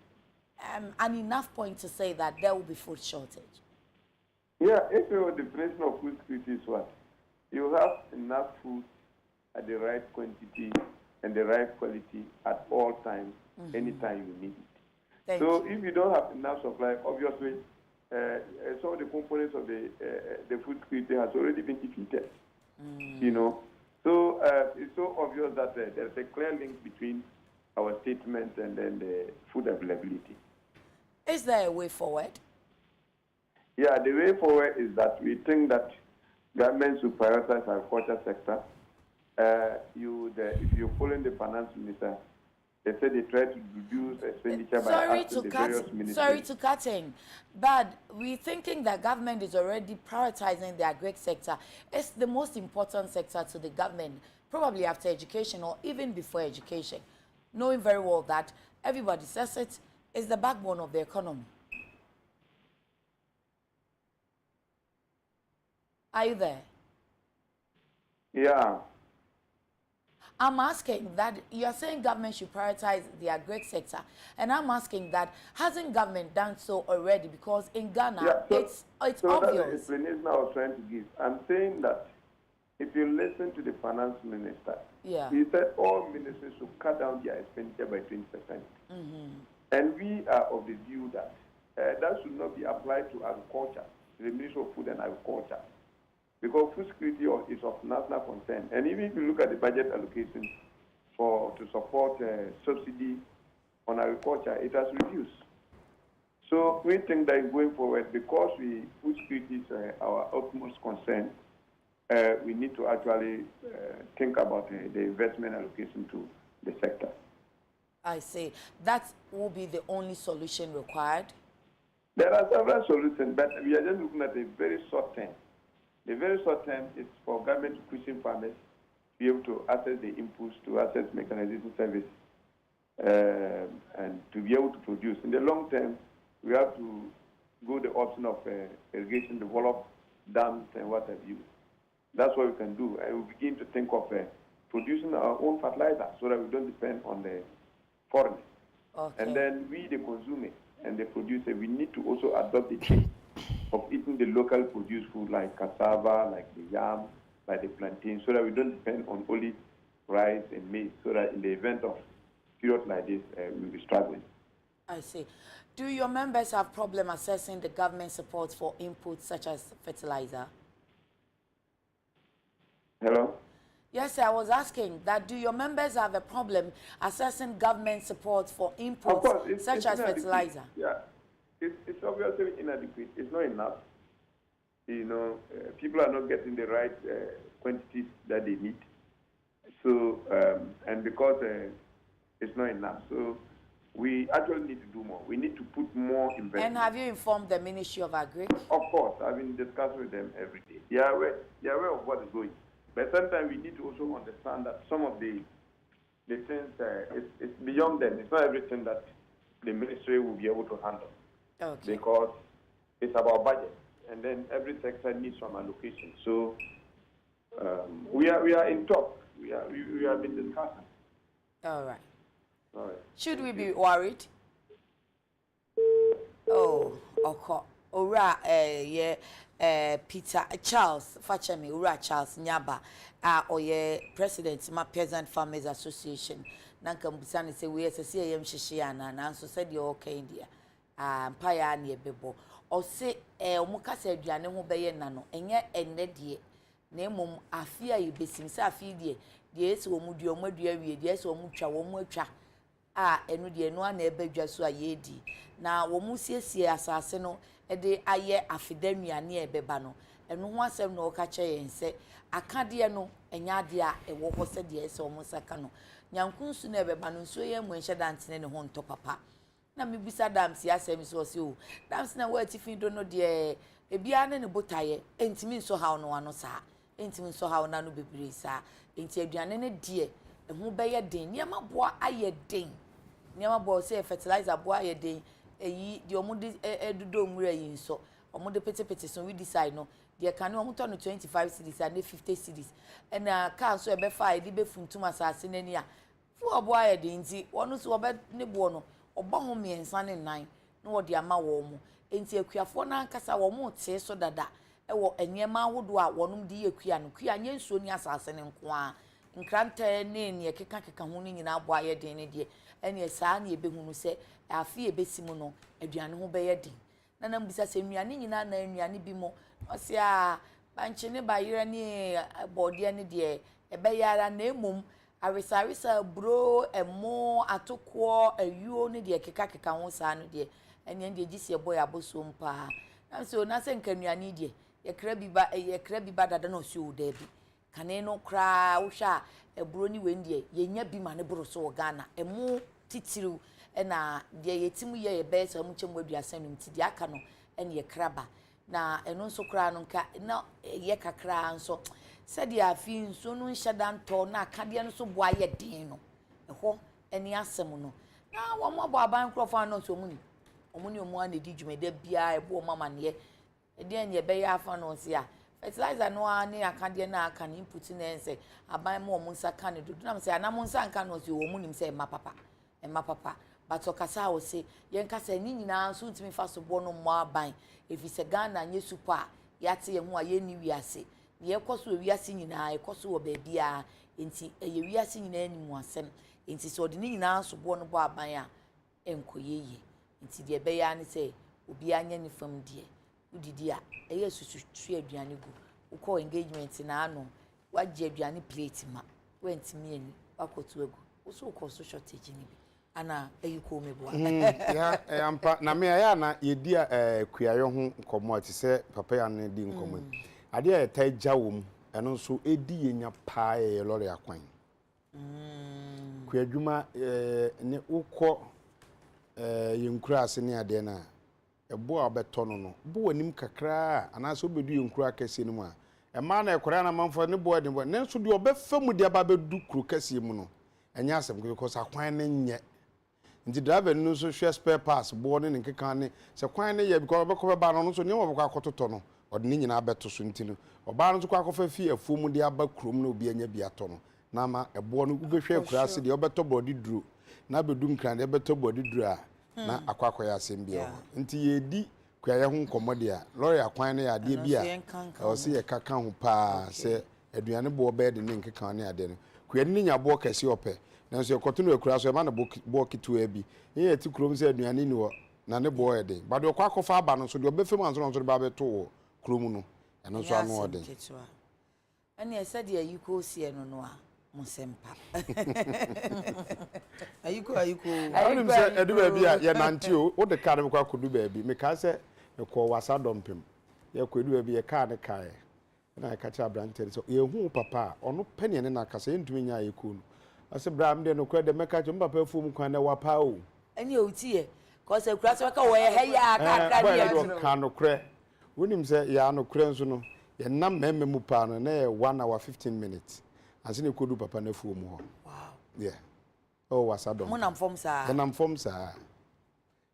[SPEAKER 1] an enough point to say that there will be food shortage?
[SPEAKER 2] Yeah, if your definition of food security is what? You have enough food at the right quantity and the right quality at all times, anytime you need it. So if you don't have enough supply, obviously, some of the components of the food security has already been defeated. You know, so it's so obvious that there's a clear link between our statement and then the food availability.
[SPEAKER 1] Is there a way forward?
[SPEAKER 2] Yeah, the way forward is that we think that government should prioritize agriculture sector. If you follow the finance minister, they said they try to reduce expenditure by asking the various ministries.
[SPEAKER 1] Sorry to cut in, but we're thinking that government is already prioritizing the agri sector. It's the most important sector to the government, probably after education or even before education, knowing very well that everybody says it is the backbone of the economy. Are you there?
[SPEAKER 2] Yeah.
[SPEAKER 1] I'm asking that you're saying government should prioritize the agri sector, and I'm asking that hasn't government done so already? Because in Ghana, it's
[SPEAKER 2] That's
[SPEAKER 1] obvious.
[SPEAKER 2] the explanation I was trying to give. I'm saying that if you listen to the finance minister, he said all ministries should cut down their expenditure by 20%. And we are of the view that that should not be applied to agriculture, the Ministry of Food and Agriculture, because food security is of national concern. And even if you look at the budget allocation to support subsidy on agriculture, it has reduced. So we think that going forward, because food security is our utmost concern, we need to actually think about the investment allocation to the sector.
[SPEAKER 1] I see. That will be the only solution required.
[SPEAKER 2] There are several solutions, but we are just looking at a very short term. The very short term is for government to cushion farmers to be able to access the inputs, to access mechanization service, and to be able to produce. In the long term, we have to go the option of irrigation, develop dams and what have you. That's what we can do. And we begin to think of producing our own fertilizer so that we don't depend on the foreigners.
[SPEAKER 1] Okay.
[SPEAKER 2] And then we, the consumer and the producer, we need to also adopt the taste of eating the local produced food like cassava, like the yam, like the plantain, so that we don't depend on only rice and maize, so that in the event of period like this, we'll be struggling.
[SPEAKER 1] I see. Do your members have problem assessing the government support for inputs such as fertilizer?
[SPEAKER 2] Hello?
[SPEAKER 1] Yes, sir, I was asking that do your members have a problem assessing government support for inputs such as fertilizer?
[SPEAKER 2] Yeah, it's obviously inadequate. It's not enough. You know, people are not getting the right quantities that they need. So, and because it's not enough, so we actually need to do more. We need to put more investment.
[SPEAKER 1] And have you informed the Ministry of Agri?
[SPEAKER 2] Of course, I've been discussing with them every day. They are aware of what is going. But sometimes we need to also understand that some of the things, it's beyond them. It's not everything that the ministry will be able to handle.
[SPEAKER 1] Okay.
[SPEAKER 2] Because it's about budget. And then every sector needs some allocation. So we are in talk. We have been discussing.
[SPEAKER 1] All right.
[SPEAKER 2] All right.
[SPEAKER 1] Should we be worried? Oh, okay. Ora, Peter Charles Fachemi, Ora Charles Nyaba, oye President ma Peasant Farmers Association. Nanka mbusani se we se yem shishiana na nso said you okay India. Mpaya na ebebo. O se omuka se aduane ho beye na no enye enne die. Na emom afia yebesim se afia die esi wo mu die omadua wie die esi wo mu twa wo mu atwa. Enu die no na ebedwa so ayedi. Na wo mu siesie asase no ede aye afidanuane ebeba no enu ho asem no ka che yen se akade no enya ade a ewo ho se de ese omo saka no nyankunsu na ebeba no nso ye mu enhye dantene ne ho nto papa na mebisa dam si asem so se o dam si na wa tifin do no de ebia ne botaye entimi nso hawo no wano sa entimi nso hawo na no bebre sa enti aduane ne de ehu beye den niam aboa aye den niam aboa se fertilizer aboa aye den eyi di omude edudo nwura yi nso omude pete so we decide no de kan no omuto no 25 cedis and 50 cedis na kan so ebe fa edi be funtum asase nani a fu obo aye de nti wonu so obe ne bo no oba ho miensa ne nan na wo de ama wo mu enti akuafo na ankasa wo mu te so dada ewo enyema ahodo a wonum de yakua no kua nye nsuo ni asase ne nko a nkranta ne keka ho ni nyina abo aye de ne de ene saa na ebehunu se afi ebesimu no aduane ho beye din na na mbisa se nnuane nyina na nnuane bi mo ose a banche ne bayira ni bode ne de ebeyara na emum aresaresa bro emo atoko ayuo ne de keka ho saa no de ene de gisi boy aboso mpa na so na se nkanuane de ye kra bi ba dada na osi o da bi kane no kra wo hwa ebro ni wendie yenya bi ma ne bro so Ghana emu titiru na de yetimu ye be so mu chemu aduasa no ti de aka no ene ye kraba na eno nso kra no nka na ye kakra nso se de afi nso no nhada nto na akade no so boa ye den no eho ene asem no na wo mo abo aban krofo no so mu ni omu ana di dwumede bia ebo mama ne e de ene be ya afa no se a fertilizer no ani akade na aka ni input na ense aban mo nsa ka ne dodo na say anam nsa nka no so wo mu nim say emma papa but okasa wo say yen kasa ni nyina so ntimi fa so bo no mo aban efi se Ghana nye super yate ye ho aye ni wiase ye koso wiase nyina ye koso wo ba bia enti ye wiase nyina animu asem enti so de ni nyina so bo no bo aban a enkoyeye enti de be ya ni say obi anya ni fam de udidi a eye susu tue aduane gu ukọ engagement na ano wagye aduane plate ma wentimi ani wakoto agu uso ukọ so shortage ni bi ana eyi ko mebo
[SPEAKER 3] ya ampa na me ya na yedi kuayo ho nkomo ati se papa ya na di nkomo ade ya ta gya wom eno so edi yenya paa ye lori akwan kuadwuma ne ukọ yenkura ase ne ade na ebo a beto no bo wanim kakra ana so bedu yenkura kase no ma ma na ekora na manfo ne bo de ne so de obefam de aba bedu kru kase mu no enya asem because akwan ne nye nti driver no so share spare parts bo ne nkeka ne se kwan ne ye because obekọ ba no so ne obekọ akototo no ode ne nyina beto so nti no oba no so kwa akofa fi afuom de aba krom na obi anya biato no na ma ebo no ubehwe akura ase de obeto body duro na bedu nkran de obeto body duro a na akwakoya asem bia nti yedi kuaye ho nkomode a lori akwan ne ya de bia o se ye kaka ho pa se aduane bo bed ne nkeka ne ade no kuaye ne nya bo kase ope na so ekotunu akura so e ma na bo kitu abi ye ati krom se aduane ni wo na ne bo ede ba de kwa akofa aba no so de obefem anso so de ba beto krom no eno so anu ode
[SPEAKER 1] ani ese de ayiko sie no no a musempa
[SPEAKER 4] ayiko
[SPEAKER 3] anim se edu ba bia ye nante o de ka de kwa kodu ba bi me ka se e ko wasa dompem ye ko edu ba bi ye ka ne kae na ka cha brante so ye hu papa ono pene ne na kasa entumi nya ayiko no ase bram de no kwa de meka cho papa fu mu kwan na wapa o
[SPEAKER 1] ani outie ko se kura se ka wo ye he ya ka
[SPEAKER 3] de ka no kre wonim se ya no kre nso no ye nam memme mu pa no na 1 hour 15 minutes asine kodu papa na fu mu ho
[SPEAKER 1] wow
[SPEAKER 3] yeah oh wasadom
[SPEAKER 1] mo nam fom sa
[SPEAKER 3] nam fom sa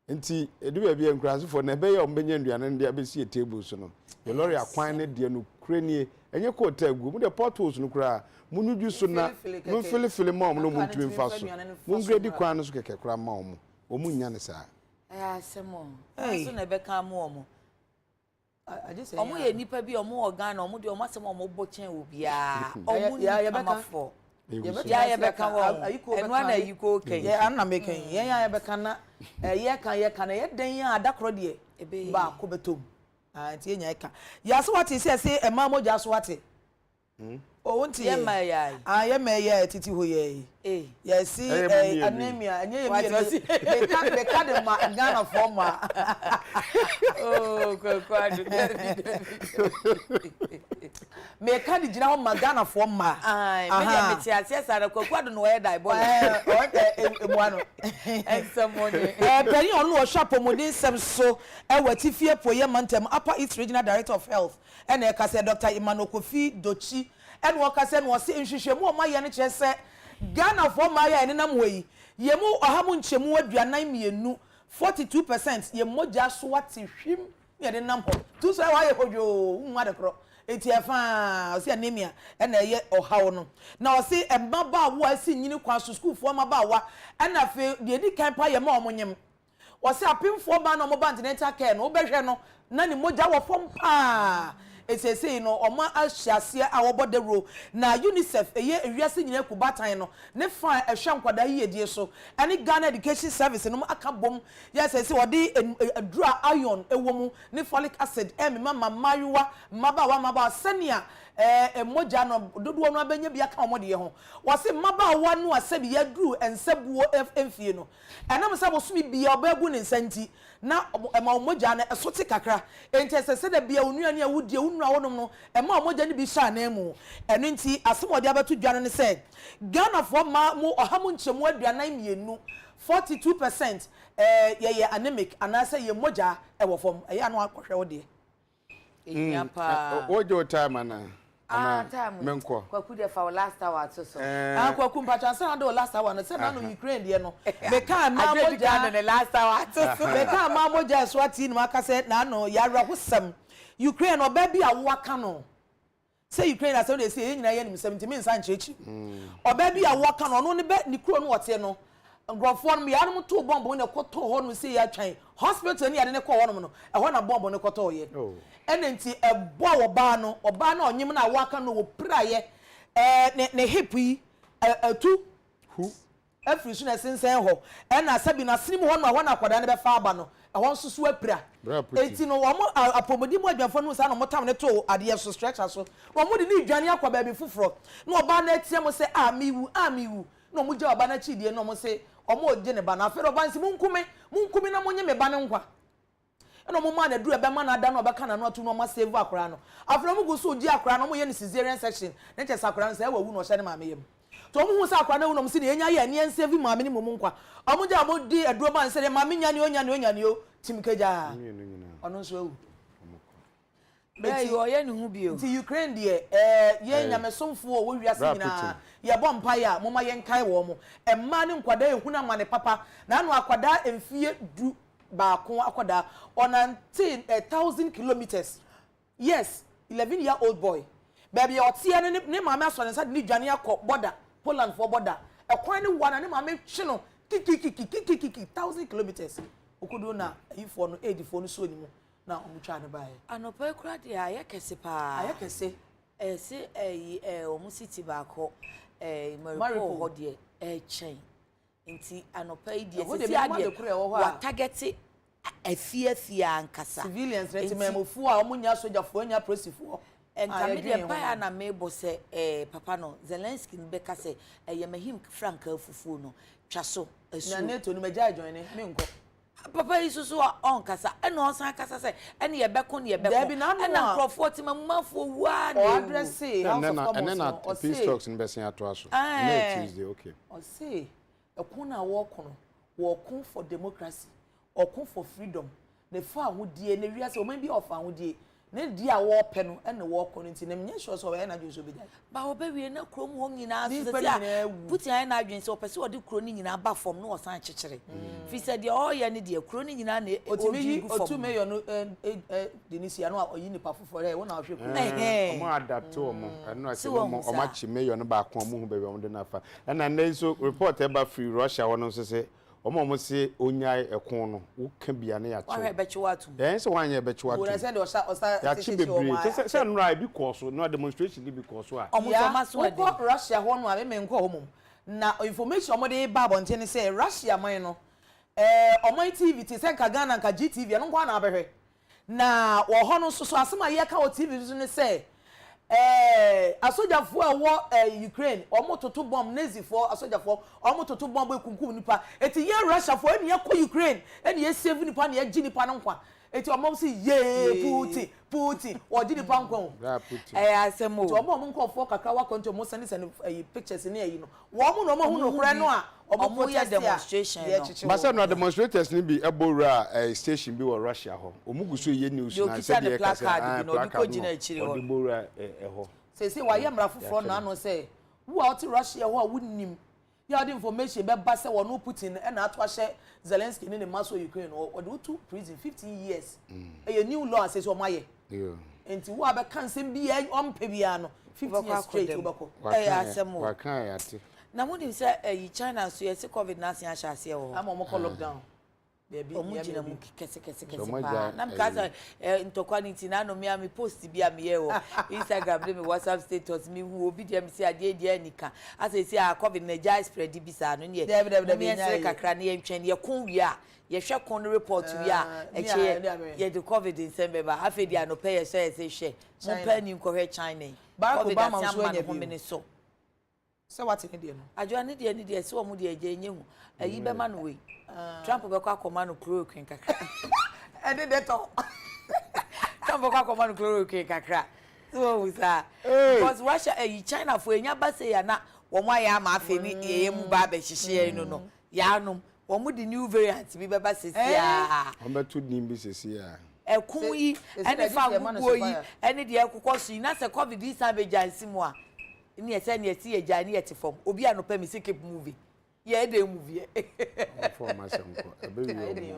[SPEAKER 3] nti edu ba bia nkurasefo na be ye ombenya nduane ndia be sie table so no ye lori akwan ne de no krenie enye ko tagu mu de portals no kura munuju so na mu fili mom no mu ntumi fa so mu gredi kwan no so keke kura mom o mu nya ne sa
[SPEAKER 1] asemo so na be kan mo omo omo ye nipa bi omo organ omo de omo asem omo bochen obia omo ya amafo ya be kan wo enu ana yiko ken
[SPEAKER 4] ya ana meken ya be kan na ye kan ye den ya adakro de ba ko betom ti enya ka ya so wate se ema moja so wate o wonti
[SPEAKER 1] ye ma ya
[SPEAKER 4] ye ma ya titi ho ye ya si anemia anye ye be ka de ma Ghana forma
[SPEAKER 1] oh kwadu
[SPEAKER 4] me ka di gina ho ma Ghana forma
[SPEAKER 1] ai me ya meti ase sara kwadu no we dai boy
[SPEAKER 4] emuano
[SPEAKER 1] ensamoni
[SPEAKER 4] peri onu o shop omodin sem so e wati fie poye mantem Upper East Regional Director of Health and e ka se Dr. Emmanuel Kofi Dochi and waka se no se nhwehwemu o ma ye ne kire se Ghana forma ya ene nam we ye mu ohamu nchemu aduanan mienu 42% ye moja so wati hwim ye de nam ho tu so wa ye hojo nwa de kro eti efa o se anemia na ye ohawo no na o se embaba wo asi nyini kwa so school fo mabawa na fe de di kan pa ye ma omonyem o se apemfo ba na omoba antenatal care no obehwe no na ni moja wo fom pa esese no oma ahyiase awobode ro na UNICEF eye ewiase nyina kubatan no ne fa ehwe nkwada yedie so ani Ghana Education Service no aka bom yesese wode adura iron ewomu ne folic acid mama mayuwa maba senia emoja no dodo no abenya bia ka omode ye ho wose maba no asabi yaduru ensabuo emfie no enam sa bosumi bia obagu ne nsanti na ema omoja na esote kakra entesese da bia onuane awudie unura wonom no ema omoja ne bi sha na emu eno nti asomode abeto dwane ne se Ghana for ma mu ohamu nchemu aduanan mienu 42% ye anemic anase ye moja ewo fom eye anu akohwe wode
[SPEAKER 1] enyapa
[SPEAKER 3] ojo time ana
[SPEAKER 1] time
[SPEAKER 3] menko
[SPEAKER 1] kwaku de fa last hour to so
[SPEAKER 4] kwaku mpacha say na last hour no say na no Ukraine de no be kan ma moja
[SPEAKER 1] the last hour to so
[SPEAKER 4] be kan ma moja swati no aka say na no yara hosam Ukraine oba bi awo aka no say Ukraine as they say nyina ye nim 70 min san chechi oba bi a wo ka no no ne be ni kuro no wote no ngrofo no ya no to bomb no koto ho no say ya twan hospital ni ya ne ko ho no e ho na bomb no koto ye enenti ebo oba no onyim na wo ka no wo praye ne hip yi atu hu afiri so na sensen ho na sabi na sinim ho no ho na kwada ne be fa aba no ehon susu apira enti no wo apomodi mo adwanfo no sa no motam ne to ade so stretcher so wo mo de ni dwane akwa ba bi foforo na oba na tie mo se amiwu no mo je oba na chidie no mo se omo oje ne ba na afero ba nsi munkume na monye me ba ne nkwa eno mo ma na duru ebe ma na da no obeka na no atu no ma save akra no afero mo gusu oji akra no mo ye ni cesarean section ne che sakra no se wawu no hye ne ma me yem to mo hu sa akra na wu no mo se ne enya ye ne save ma me ni mo nkwa omo je amo di aduro ba nse ma me nya ne o timkeja ono nso awu
[SPEAKER 1] be yo ye ne hu bio
[SPEAKER 4] ti Ukraine de ye nyamesomfo wo wiase nyina ye bom paya mo ma ye nkai wo mo emma ne nkwada ehuna ma ne papa na anu akwada emfie du ba ko akwada on 1,000 kilometers yes 11-year-old boy baby otie ne mama so ne sa ni dwane akọ border Poland for border ekwan ne wana ne mama hwe no kiki 1,000 kilometers okudo na ifo no edifo no so ni mu na omutwa ne bae
[SPEAKER 1] anopa ekura de aye kese pa
[SPEAKER 4] aye kese
[SPEAKER 1] se omusiti ba ko maripo ho de chen nti anopa yi de se ade wa target afia ankasa
[SPEAKER 4] civilians rent memofu a omunya sojafo anya prosifo
[SPEAKER 1] enka me de pa na mebo se papa no Zelensky be ka se yemahim frank afufu no twaso asu
[SPEAKER 4] na neto no meja join ne me nko
[SPEAKER 1] papa isusu on kasa eno on san kasa se ene ye beko ne ye beko na crofort mamafo wa
[SPEAKER 4] o address house of commons
[SPEAKER 3] and then at peace talks in besin ato aso no Tuesday okay
[SPEAKER 4] o say ekun na wo kun for democracy okun for freedom ne fa ahudie ne wiase o man bi of ahudie ne di a wo pe no ene wo kon nti ne menye sure so we na dwun so be
[SPEAKER 1] ba wo be wie na krom ho nyina so se putin ai na dwun so pe se wo de kro ni nyina ba fom no wo san kyekere fi se de o ye ne de kro ni nyina na
[SPEAKER 4] otu mayor no denisia no oyi ni pa foforo e wo na hwe ko
[SPEAKER 3] omo adapt omo eno ase omo machi mayor no ba kon omo hu be we de na fa na na so report e ba free Russia wono so se omo se onyai ekon no wo ka bia na ya che
[SPEAKER 1] wa be chiwa tu
[SPEAKER 3] se wanye be chiwa tu
[SPEAKER 4] wo na se de osa
[SPEAKER 3] ya chi bebre se nra bi course no demonstration bi course a
[SPEAKER 1] omo so maso ade
[SPEAKER 4] Russia ho no a me nko ho mum na information omo de ba bonte say Russia man no omo TV ti se nka Ghana nka GTV no nko na abehwe na wo ho no so asema ye ka o TV so ne say asojafo a wo Ukraine omo toto bomb nazifo asojafo omo toto bomb ekunkum nipa eti ye Russia fo eni ye ko Ukraine eni ye save nipa na ye gi nipa no nkwa eti omo si ye Putin o di nipa nkwa
[SPEAKER 1] asemo
[SPEAKER 4] to omo nkofo kakra wa konto mo send pictures ni ayi no wo omo no mo hu no kure no a omo
[SPEAKER 1] ya demonstration no
[SPEAKER 3] ba say no demonstrators ni bi ebora station bi wo Russia ho omuguso ye news na say de
[SPEAKER 1] placard no ko gina achiri ho
[SPEAKER 3] ebora ho
[SPEAKER 4] say wa ye mra foforo na no say wo a oti Russia ho a wunnim ya the information be ba say wo no Putin e na ato ahye Zelensky ni ne maso Ukraine o de to prison 15 years e new law say so maye enti wo abe kan sem bi e ompe bia no 15 years straight obako
[SPEAKER 1] asemo
[SPEAKER 3] wa kan ya te
[SPEAKER 1] na mo dim say China so yes COVID na se ahye ase wo
[SPEAKER 4] am mo lockdown baby
[SPEAKER 1] omujina mu kese pa na mkaza ntokwaniti na no me post bia me ye wo Instagram de me WhatsApp status me hu obi de me say ade de anika asa si a COVID na jai spread bisa no ne me se kakra na ye ntwen ye kon wi a ye hwe kon report wi a ye de COVID in December ba afi dia no pay ye say hwe mo pa ni ko hwe China
[SPEAKER 4] Barack Obama so anya
[SPEAKER 1] bi so
[SPEAKER 4] say what in there no
[SPEAKER 1] ajo ne de se wo mu de eje nye hu ayi be ma no we Trump be kwa akoma no chloroquine kakra
[SPEAKER 4] e de to
[SPEAKER 1] Trump kwa akoma no chloroquine kakra so we say because Russia China for enya ba say ya na wo mo ya ma afi ni ye mu ba be hihye no ya no wo mu di new variant bi be ba sesia
[SPEAKER 3] o be to dim bi sesia
[SPEAKER 1] ekun yi ene fa gugu yi ene de ekukọ su na se COVID this time be jansi mu a ni ese ni eti eja ni eti form obi anopa mi keep moving
[SPEAKER 4] Yeah, they move.
[SPEAKER 3] For myself, a baby.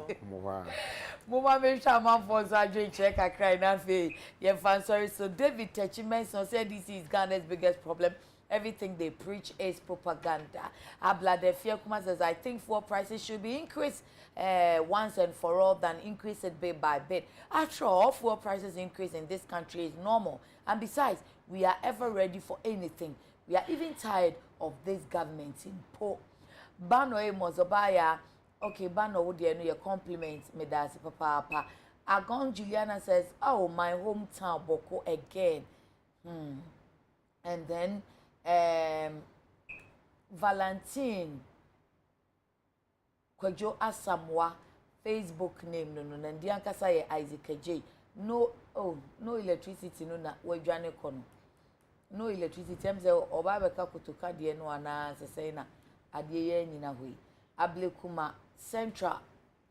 [SPEAKER 1] Mama me shama for surgery check a cry na fe. Yeah, fan sorry. So David Techimenson said this is Ghana's biggest problem. Everything they preach is propaganda. Abla de Fiakuma says, I think fuel prices should be increased once and for all than increase it bit by bit. After all, fuel prices increase in this country is normal. And besides, we are ever ready for anything. We are even tired of this government in po. Bano e mozobaya. Okay, Bano would you know your compliment me that's papa. Agon Juliana says, oh, my hometown Boko again. And then Valentine Kwajo Asamwa Facebook name no Nandianka say Isaac J. No electricity no na wejane kono. No electricity em say obabeka kutoka de no ana say na ade ye nyina hoi. Ablekuma Central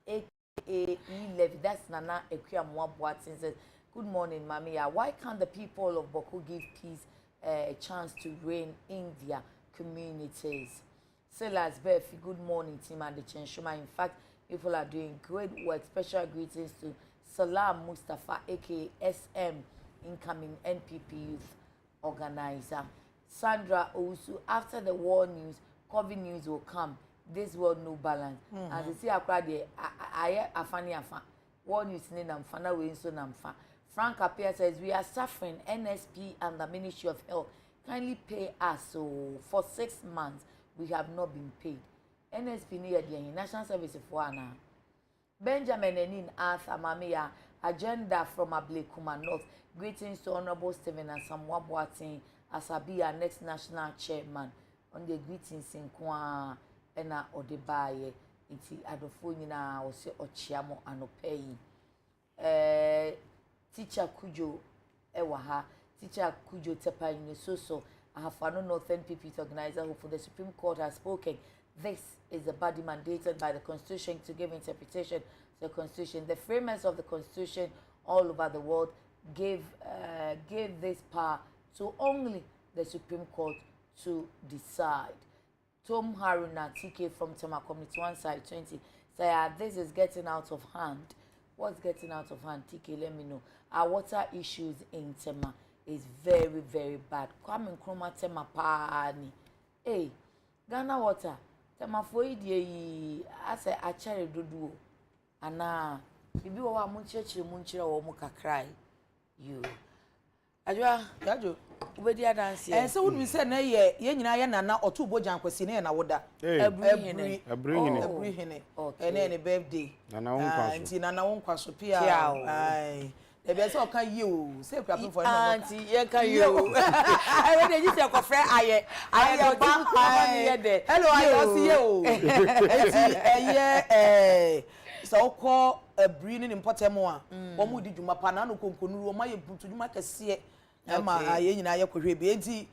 [SPEAKER 1] aka E11 that's Nana Ekwamwa Boatin says good morning Mamia. Why can't the people of Boko give peace a chance to reign in their communities? Silas Befi, good morning, team and the Chenshuma. In fact, people are doing great work. Special greetings to Salam Mustafa, aka SM, incoming NPP youth organizer. Sandra Ousu, after the war news, COVID news will come. This world no balance. As you see, I afani afa. War news ni namfa na we so namfa. Frank Appiah says we are suffering. NSP and the Ministry of Health kindly pay us. So for 6 months we have not been paid. NSP near the National Service for Anna. Benjamin Enin Arthur Mamia agenda from Ablekuma North. Greetings to Honorable Stephen and Samuel Boatin Asabia next national chairman. On the greetings in Kwa Ena Odebaye. Iti adofo na ose ochiamo anopeyi. Teacher Kujo Ewaha, Teacher Kujo Tepa Unisoso, Ahafano Northern People organizer who for the Supreme Court has spoken. This is a body mandated by the Constitution to give interpretation to the Constitution. The framers of the Constitution all over the world gave this power to only the Supreme Court to decide. Tom Haruna TK from Tema Community 1 side 20 say this is getting out of hand. What's getting out of hand? TK, let me know. Our water issues in Tema is very, very bad. Kwame Nkrumah Tema pani. Hey, Ghana water. Tema for idie I say a cherry dudu. Ana bibi wa munchira wa mukakrai. You. Ajwa,
[SPEAKER 4] Yajo.
[SPEAKER 1] Ubedi adansi.
[SPEAKER 4] So would we say na ye nyina ye nana otubo jankwesi na woda. Every hene. And any birthday.
[SPEAKER 3] Nana wonkwaso.
[SPEAKER 4] Auntie nana wonkwaso pia. Ai. The best o kan you. Say problem for no.
[SPEAKER 1] Auntie, ye kan you. I ready you say kofre aye. Aye ba here there.
[SPEAKER 4] Hello, I see you. Auntie so ko abri ni mpotemo a. Wo mu di dwuma pa na no konkonu wo ma ye butu dwuma kese. Ema aye nyina ye kohwe be enti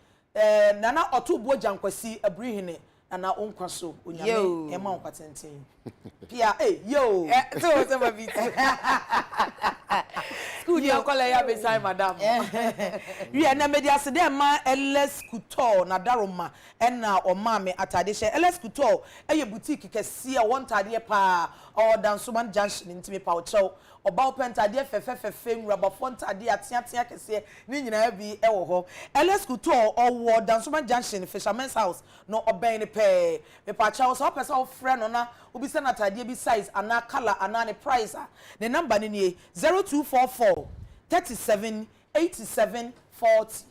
[SPEAKER 4] nana otubo jankwasi abri hene nana onkwaso onyame ema onkwatentin pia yo
[SPEAKER 1] so so ma bit school dia kola ya beside madam
[SPEAKER 4] we na media se dem ma LS Couture na daroma na o ma me atade she LS Couture eye boutique kese a won tade pa o Nsroma junction ntimi pa o chew oba open tade fefefefe nwraba fon tade atiatia kese ni nyina bi e wo ho LS Couture o wo Nsroma junction Fisherman's House no oben ne pe me pa chew so person o friend no na obi se na tade bi size ana color ana ne price the number ni nie 0244 37 87 40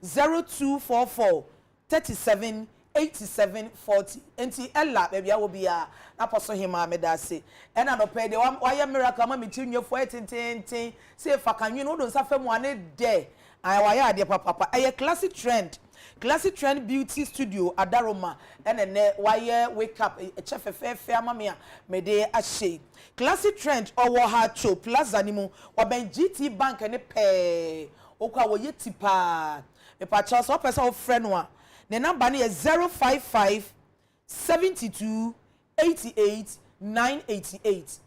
[SPEAKER 4] 0244 37 87 40 enti ella baby awo bia na poso hima medase ena no pe de wa miracle ma mitinwe fo etententen say fa kanwe no do nsa famu ane de ai wa ya ade papa aye classic trend beauty studio adaroma ene wa ye wake up chefefefe amame a me de ahye classic trend owo ha cho plaza ni mu oben GT bank ne pe okwa wo ye tipa me pa cha so person o friend no a the number is 055 72 88 988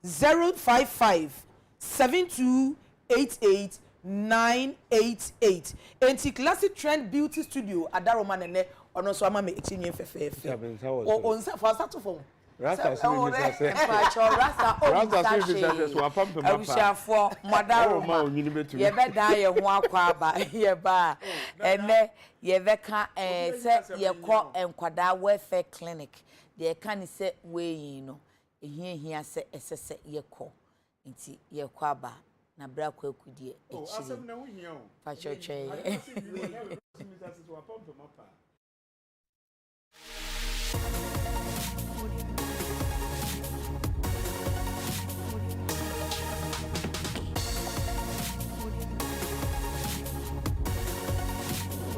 [SPEAKER 4] 055 72 88 988. Enti Classic Trend Beauty Studio Adaroma nene ono so ama me etinye fefefe. O nsa fa start from.
[SPEAKER 3] Rasta so mi say.
[SPEAKER 4] Rasta
[SPEAKER 3] so apampe mapa.
[SPEAKER 1] Awushafo Madaroma. Ye be da ye ho akwa aba ye ba. Ene ye be ka se ye kọ enkwada welfare clinic. De ka ni se we no. Ehia se esese ye kọ. Nti ye kọ aba. Na bra kwa kudie
[SPEAKER 3] asem na wo hia o
[SPEAKER 1] pa choche